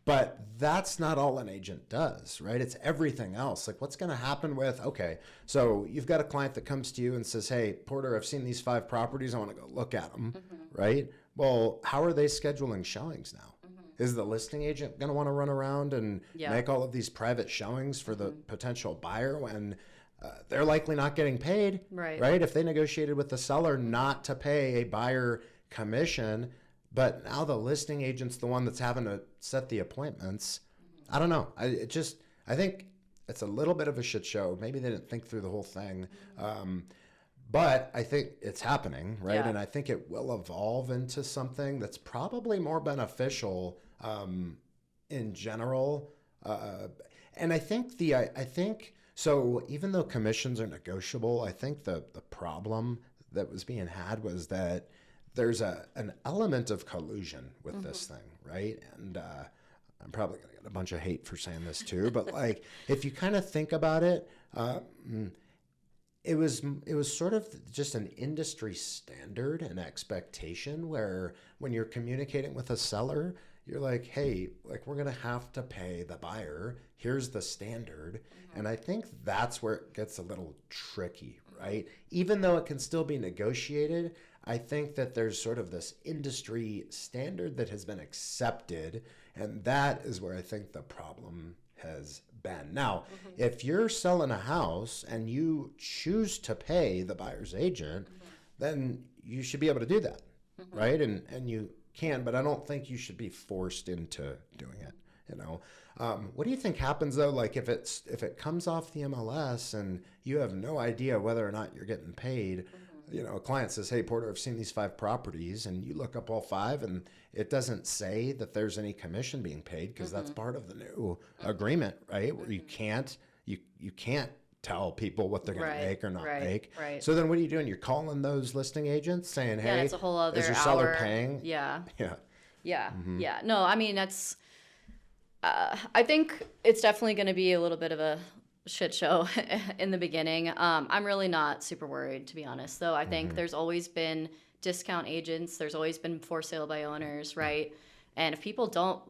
Speaker 2: But that's not all an agent does, right? It's everything else. Like, what's going to happen with, okay, so you've got a client that comes to you and says, hey, Porter, I've seen these 5 properties. I want to go look at them, right? Well, how are they scheduling showings now? Is the listing agent going to want to run around and make all of these private showings for the potential buyer when they're likely not getting paid, right? If they negotiated with the seller not to pay a buyer commission, but now the listing agent's the one that's having to set the appointments. I don't know. I think it's a little bit of a shit show. Maybe they didn't think through the whole thing. But I think it's happening, right? Yeah. And I think it will evolve into something that's probably more beneficial in general. And I think so even though commissions are negotiable, I think the problem that was being had was that there's an element of collusion with this thing, right? And I'm probably going to get a bunch of hate for saying this too, but like if you kind of think about it, it was sort of just an industry standard and expectation where when you're communicating with a seller, you're like, hey, like we're going to have to pay the buyer. Here's the standard. And I think that's where it gets a little tricky, right? Even though it can still be negotiated, I think that there's sort of this industry standard that has been accepted, and that is where I think the problem has been. Now, if you're selling a house and you choose to pay the buyer's agent, then you should be able to do that, right? And you can, but I don't think you should be forced into doing it, What do you think happens though? Like if it comes off the MLS and you have no idea whether or not you're getting paid, a client says, hey, Porter, I've seen these 5 properties, and you look up all 5 and it doesn't say that there's any commission being paid because that's part of the new agreement, right? Where you can't tell people what they're going to make or not make. Right. So then what are you doing? You're calling those listing agents saying, hey,
Speaker 3: it's a whole other
Speaker 2: is your seller paying?
Speaker 3: Yeah. No, I mean, that's, I think it's definitely going to be a little bit of a shit show in the beginning. I'm really not super worried, to be honest, though. I think there's always been discount agents. There's always been for sale by owners, right? And if people don't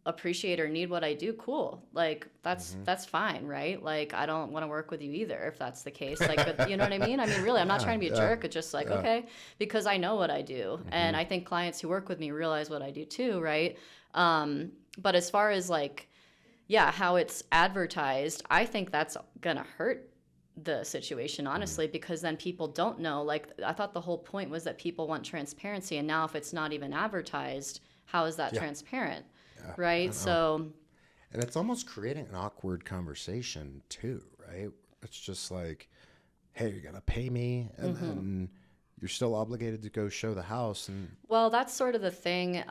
Speaker 3: appreciate or need what I do, cool. Like that's fine, right? Like I don't want to work with you either if that's the case. Like, but you know what I mean? I mean, really, I'm not trying to be a jerk. It's just like, okay, because I know what I do. And I think clients who work with me realize what I do too, right? But as far as like, how it's advertised, I think that's gonna hurt the situation, honestly, because then people don't know. Like, I thought the whole point was that people want transparency, and now if it's not even advertised, how is that transparent? Right? So,
Speaker 2: and it's almost creating an awkward conversation too, right? It's just like, hey, you're gonna pay me, and then you're still obligated to go show the house. And
Speaker 3: well, that's sort of the thing.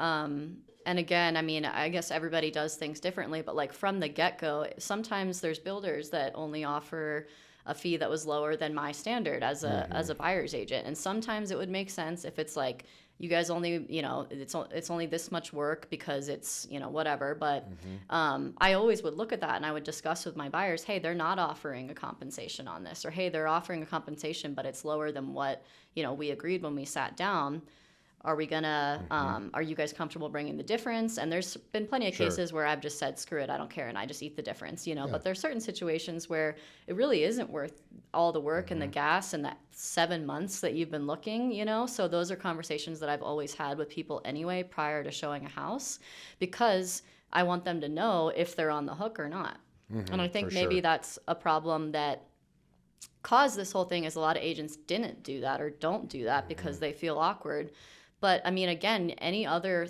Speaker 3: And again, I mean, I guess everybody does things differently, but like from the get-go, sometimes there's builders that only offer a fee that was lower than my standard as a buyer's agent, and sometimes it would make sense if it's like, you guys only, it's only this much work because it's, whatever. But I always would look at that and I would discuss with my buyers, hey, they're not offering a compensation on this, or hey, they're offering a compensation, but it's lower than what, we agreed when we sat down. Are we gonna, are you guys comfortable bringing the difference? And there's been plenty of cases where I've just said, screw it, I don't care, and I just eat the difference, but there's certain situations where it really isn't worth all the work and the gas and that 7 months that you've been looking, So those are conversations that I've always had with people anyway prior to showing a house, because I want them to know if they're on the hook or not. And I think
Speaker 2: for
Speaker 3: maybe
Speaker 2: sure.
Speaker 3: that's a problem that caused this whole thing, is a lot of agents didn't do that or don't do that because they feel awkward. But I mean, again, any other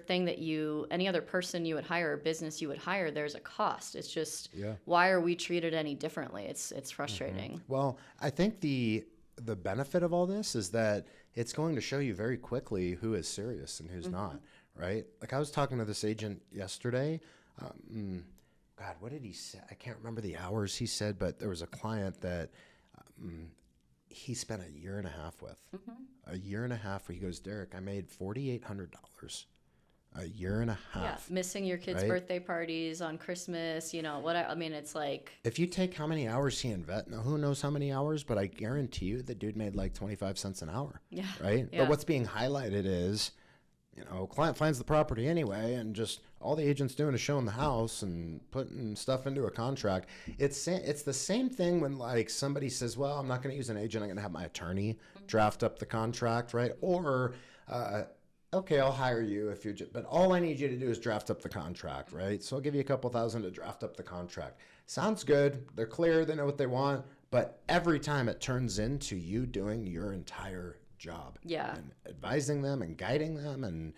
Speaker 3: person you would hire, or business you would hire, there's a cost. It's just, why are we treated any differently? It's frustrating.
Speaker 2: Well, I think the benefit of all this is that it's going to show you very quickly who is serious and who's not, right? Like, I was talking to this agent yesterday. God, what did he say? I can't remember the hours he said, but there was a client that he spent a year and a half with. A year and a half where he goes, Derek, I made $4,800. A year and a half.
Speaker 3: Yeah, missing your kids' birthday parties on Christmas, I mean, it's like...
Speaker 2: If you take how many hours he invested, now who knows how many hours, but I guarantee you the dude made like 25 cents an hour.
Speaker 3: Yeah.
Speaker 2: Right?
Speaker 3: Yeah.
Speaker 2: But what's being highlighted is, client finds the property anyway, and just all the agent's doing is showing the house and putting stuff into a contract. It's the same thing when like somebody says, well, I'm not going to use an agent, I'm going to have my attorney draft up the contract, right? Or, okay, I'll hire you but all I need you to do is draft up the contract, right? So I'll give you a couple $1,000 to draft up the contract. Sounds good. They're clear. They know what they want. But every time it turns into you doing your entire job.
Speaker 3: Yeah.
Speaker 2: And advising them and guiding them and,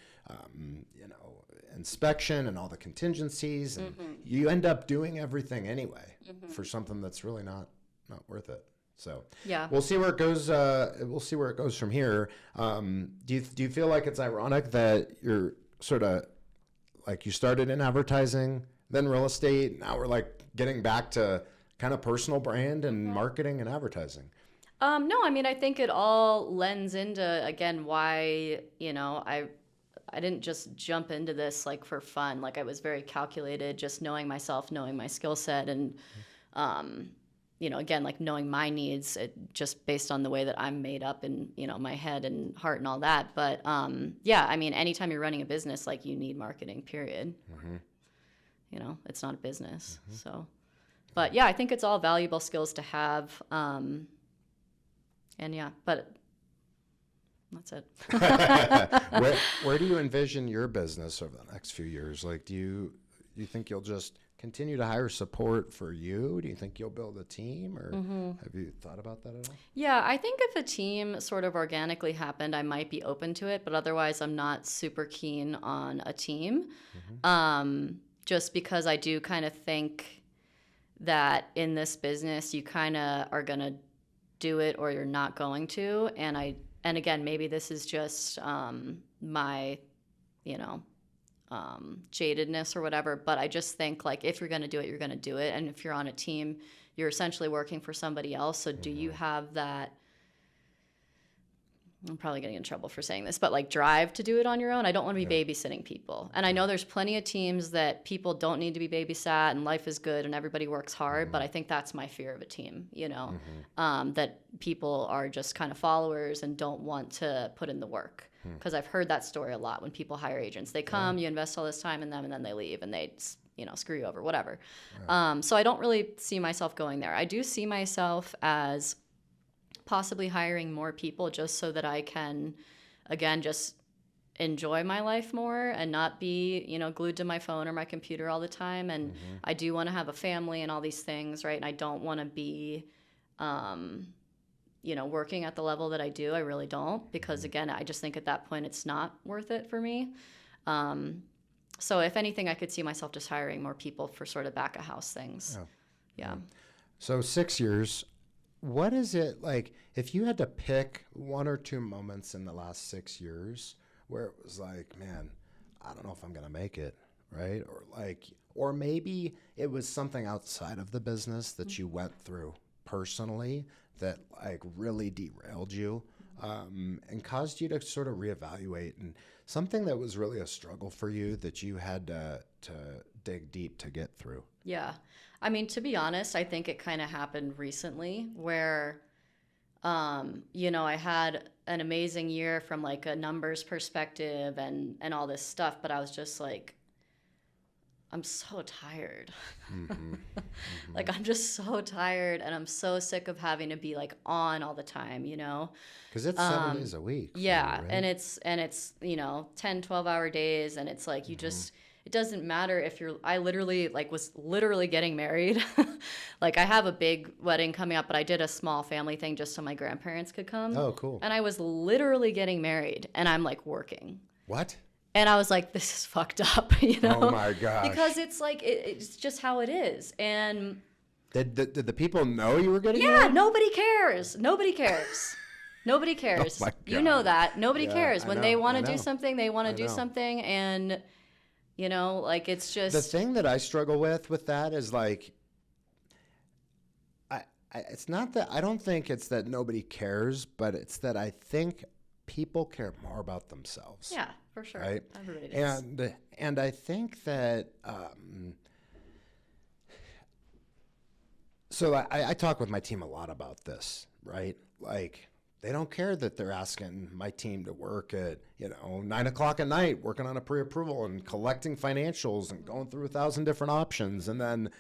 Speaker 2: inspection and all the contingencies. And you end up doing everything anyway for something that's really not worth it. So
Speaker 3: yeah,
Speaker 2: we'll see where it goes. We'll see where it goes from here. Do you feel like it's ironic that you're sort of like you started in advertising, then real estate, now we're like getting back to kind of personal brand and marketing and advertising?
Speaker 3: No, I mean, I think it all lends into, again, why, I didn't just jump into this like for fun. Like, I was very calculated, just knowing myself, knowing my skill set, and again, like knowing my needs, just based on the way that I'm made up in, my head and heart and all that. But yeah, I mean, anytime you're running a business, like, you need marketing, period. It's not a business. So, but yeah, I think it's all valuable skills to have. And yeah, but that's it.
Speaker 2: Where do you envision your business over the next few years? Like, do you think you'll just continue to hire support for you? Do you think you'll build a team, or have you thought about that at all?
Speaker 3: Yeah, I think if a team sort of organically happened, I might be open to it, but otherwise I'm not super keen on a team. Just because I do kind of think that in this business, you kind of are going to do it or you're not going to. And again, maybe this is just my, jadedness or whatever, but I just think, like, if you're going to do it, you're going to do it. And if you're on a team, you're essentially working for somebody else. So do you have that, I'm probably getting in trouble for saying this, but like drive to do it on your own? I don't want to be babysitting people. And I know there's plenty of teams that people don't need to be babysat and life is good and everybody works hard, but I think that's my fear of a team, that people are just kind of followers and don't want to put in the work. Because I've heard that story a lot when people hire agents. They come, you invest all this time in them, and then they leave and they, screw you over, whatever. So I don't really see myself going there. I do see myself as possibly hiring more people just so that I can, again, just enjoy my life more and not be, glued to my phone or my computer all the time. And I do want to have a family and all these things, right? And I don't want to be, working at the level that I do. I really don't, because again, I just think at that point it's not worth it for me. So if anything, I could see myself just hiring more people for sort of back of house things. Yeah.
Speaker 2: So 6 years. What is it like if you had to pick one or two moments in the last 6 years where it was like, man, I don't know if I'm going to make it, right? Or maybe it was something outside of the business that you went through personally that like really derailed you and caused you to sort of reevaluate, and something that was really a struggle for you that you had to dig deep to get through.
Speaker 3: Yeah. I mean, to be honest, I think it kind of happened recently where, I had an amazing year from like a numbers perspective and all this stuff, but I was just like, I'm so tired. Like, I'm just so tired, and I'm so sick of having to be like on all the time,
Speaker 2: Because it's 7 days a week.
Speaker 3: Yeah.
Speaker 2: You, right?
Speaker 3: And it's 10, 12-hour days. And it's like, it it doesn't matter if I literally was literally getting married. Like I have a big wedding coming up, but I did a small family thing just so my grandparents could come.
Speaker 2: Oh, cool.
Speaker 3: And I was literally getting married and I'm like working.
Speaker 2: What?
Speaker 3: And I was like, this is fucked up,
Speaker 2: Oh my gosh.
Speaker 3: Because it's like, it's just how it is. And
Speaker 2: did the people know you were getting
Speaker 3: yeah,
Speaker 2: married?
Speaker 3: nobody cares. Nobody cares. Nobody cares.
Speaker 2: Oh my
Speaker 3: You know
Speaker 2: God.
Speaker 3: that. Nobody
Speaker 2: Yeah,
Speaker 3: cares.
Speaker 2: I
Speaker 3: When
Speaker 2: know,
Speaker 3: they want
Speaker 2: I
Speaker 3: to do
Speaker 2: know.
Speaker 3: something, they want
Speaker 2: I
Speaker 3: to do
Speaker 2: know.
Speaker 3: something. And, it's just.
Speaker 2: The thing that I struggle with that is like, it's not that, I don't think it's that nobody cares, but it's that I think people care more about themselves.
Speaker 3: Yeah, for sure.
Speaker 2: Right?
Speaker 3: Everybody does.
Speaker 2: And I think that, so I talk with my team a lot about this, right? Like, they don't care that they're asking my team to work at, 9 o'clock at night, working on a pre-approval and collecting financials and going through 1,000 different options. And then,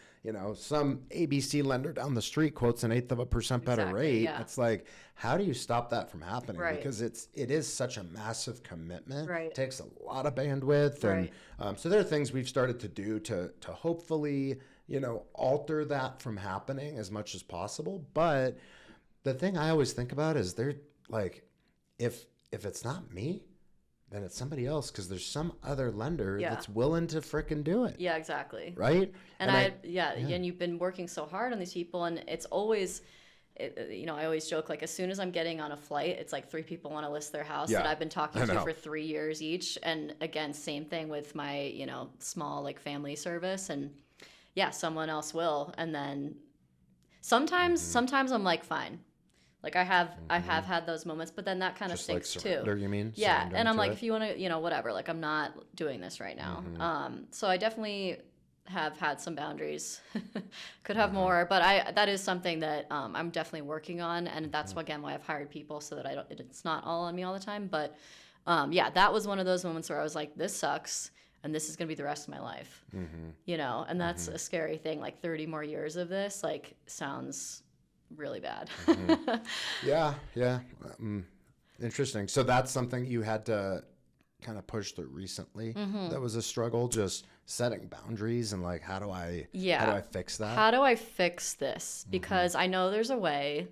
Speaker 2: some ABC lender down the street quotes an 1/8% better
Speaker 3: Exactly,
Speaker 2: rate.
Speaker 3: yeah.
Speaker 2: It's like, how do you stop that from happening?
Speaker 3: Right.
Speaker 2: Because it is such a massive commitment.
Speaker 3: Right.
Speaker 2: It takes a lot of bandwidth.
Speaker 3: Right.
Speaker 2: And so there are things we've started to do to hopefully, alter that from happening as much as possible. But the thing I always think about is they're like, if it's not me, then it's somebody else, because there's some other lender
Speaker 3: Yeah.
Speaker 2: that's willing to frickin' do it.
Speaker 3: Yeah, exactly.
Speaker 2: Right?
Speaker 3: And and you've been working so hard on these people, and it's always, I always joke, like, as soon as I'm getting on a flight, it's like 3 people want to list their house
Speaker 2: Yeah,
Speaker 3: that I've been talking
Speaker 2: I
Speaker 3: to
Speaker 2: know.
Speaker 3: for 3 years each. And again, same thing with my, small family service. And yeah, someone else will. And then sometimes I'm like, fine. Like I have had those moments, but then that kind of
Speaker 2: Just like
Speaker 3: stinks
Speaker 2: surrender,
Speaker 3: too.
Speaker 2: you mean?
Speaker 3: Yeah,
Speaker 2: Surrendering
Speaker 3: and I'm
Speaker 2: to
Speaker 3: like,
Speaker 2: it?
Speaker 3: if you want to, whatever. Like I'm not doing this right now. So I definitely have had some boundaries. Could have more, but that is something that I'm definitely working on, and that's again why I've hired people, so that it's not all on me all the time. But that was one of those moments where I was like, this sucks. And this is going to be the rest of my life, and that's a scary thing. Like 30 more years of this, sounds really bad.
Speaker 2: Yeah. Interesting. So that's something you had to kind of push through recently. That was a struggle, just setting boundaries and how do I fix that?
Speaker 3: How do I fix this? Because I know there's a way,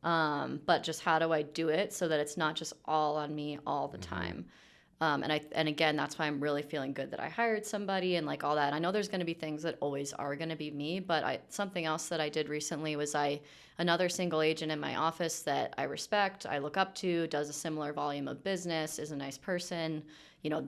Speaker 3: but just how do I do it so that it's not just all on me all the time? And again, that's why I'm really feeling good that I hired somebody and all that. I know there's going to be things that always are going to be me, but something else that I did recently was another single agent in my office that I respect, I look up to, does a similar volume of business, is a nice person,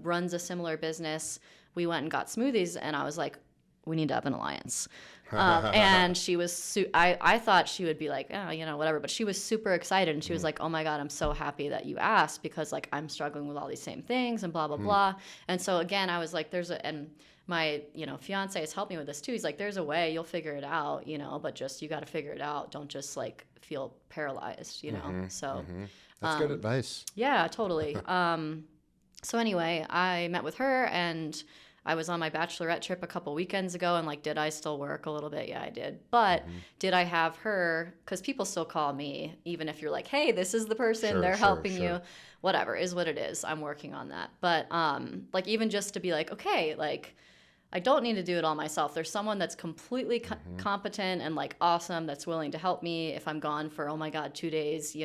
Speaker 3: runs a similar business. We went and got smoothies, and I was like, we need to have an alliance. And she was, I thought she would be like, oh, whatever. But she was super excited. And she was like, oh my God, I'm so happy that you asked, because I'm struggling with all these same things and blah, blah, blah. And so again, I was like, and my, fiance has helped me with this too. He's like, there's a way, you'll figure it out, but just, you got to figure it out. Don't just feel paralyzed, So
Speaker 2: That's good advice.
Speaker 3: yeah, totally. So anyway, I met with her, and I was on my bachelorette trip a couple weekends ago, and did I still work a little bit? Yeah, I did. But did I have her, because people still call me, even if you're like, hey, this is the person, they're helping you, whatever, is what it is. I'm working on that. But even just to be okay, I don't need to do it all myself. There's someone that's completely competent and awesome, that's willing to help me if I'm gone for, oh my God, 2 days,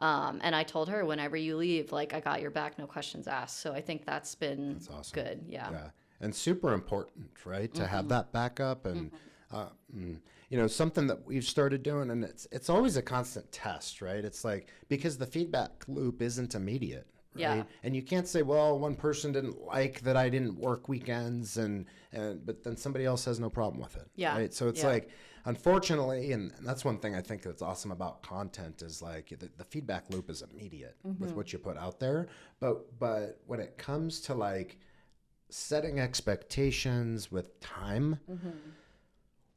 Speaker 3: and I told her, whenever you leave, I got your back, no questions asked. So I think that's been
Speaker 2: awesome.
Speaker 3: good. Yeah.
Speaker 2: And super important, right? To have that backup and, something that we've started doing, and it's always a constant test, right? It's because the feedback loop isn't immediate. Right?
Speaker 3: Yeah.
Speaker 2: And you can't say, well, one person didn't like that I didn't work weekends, but then somebody else has no problem with it.
Speaker 3: Yeah.
Speaker 2: Right. So it's unfortunately, and that's one thing I think that's awesome about content is the feedback loop is immediate with what you put out there. But when it comes to setting expectations with time,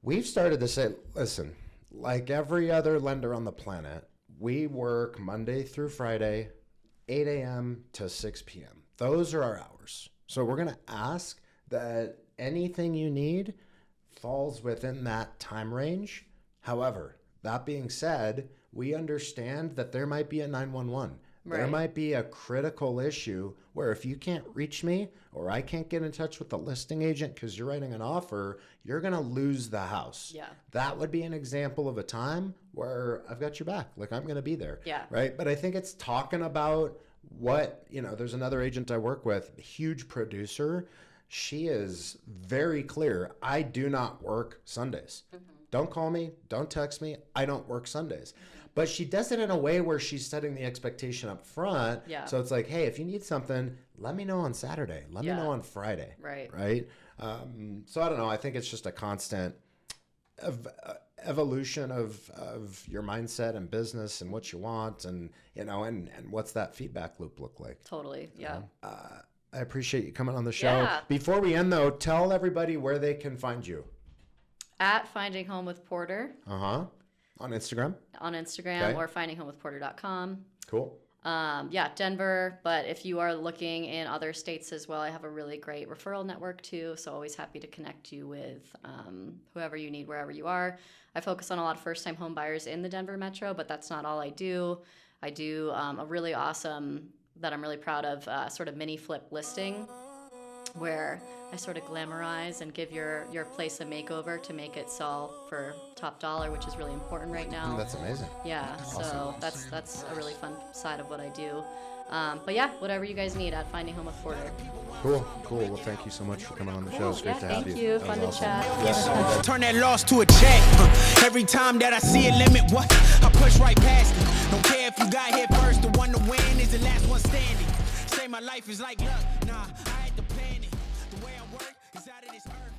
Speaker 2: we've started to say, listen, like every other lender on the planet, we work Monday through Friday, 8 a.m. to 6 p.m. Those are our hours. So we're going to ask that anything you need falls within that time range. However, that being said, we understand that there might be a 911. There
Speaker 3: Right.
Speaker 2: might be a critical issue where if you can't reach me or I can't get in touch with the listing agent because you're writing an offer, you're going to lose the house.
Speaker 3: Yeah.
Speaker 2: That would be an example of a time where I've got your back. Like, I'm going to be there.
Speaker 3: Yeah.
Speaker 2: Right. But I think it's talking about what, there's another agent I work with, huge producer. She is very clear. I do not work Sundays. Don't call me. Don't text me. I don't work Sundays. But she does it in a way where she's setting the expectation up front.
Speaker 3: Yeah.
Speaker 2: So it's like, hey, if you need something, let me know on Saturday. Let me know on Friday.
Speaker 3: Right.
Speaker 2: Right. So I don't know. I think it's just a constant evolution of your mindset and business and what you want and what's that feedback loop look like.
Speaker 3: Totally. Yeah.
Speaker 2: I appreciate you coming on the show.
Speaker 3: Yeah.
Speaker 2: Before we end though, tell everybody where they can find you.
Speaker 3: At Finding Home with Porter.
Speaker 2: On Instagram.
Speaker 3: On Instagram or findinghomewithporter.com.
Speaker 2: Cool.
Speaker 3: Denver. But if you are looking in other states as well, I have a really great referral network too. So always happy to connect you with whoever you need, wherever you are. I focus on a lot of first-time home buyers in the Denver metro, but that's not all I do. I do a really awesome, that I'm really proud of, sort of mini flip listing where I sort of glamorize and give your place a makeover to make it sell for top dollar, which is really important right now.
Speaker 2: That's amazing.
Speaker 3: Yeah, so that's a really fun side of what I do. But yeah, whatever you guys need at Finding Home with Porter.
Speaker 2: Cool. Well, thank you so much for coming on the show. It's great to have you.
Speaker 3: Thank you.
Speaker 2: That
Speaker 3: Fun
Speaker 2: was
Speaker 3: to
Speaker 2: awesome.
Speaker 3: chat.
Speaker 1: Turn that loss to a check. Every time that I see a limit, I push right past it. Don't care if you got here first, the one to win is the last one standing. Say my life is like luck, nah, I had to plan it. The way I work is out of this earth.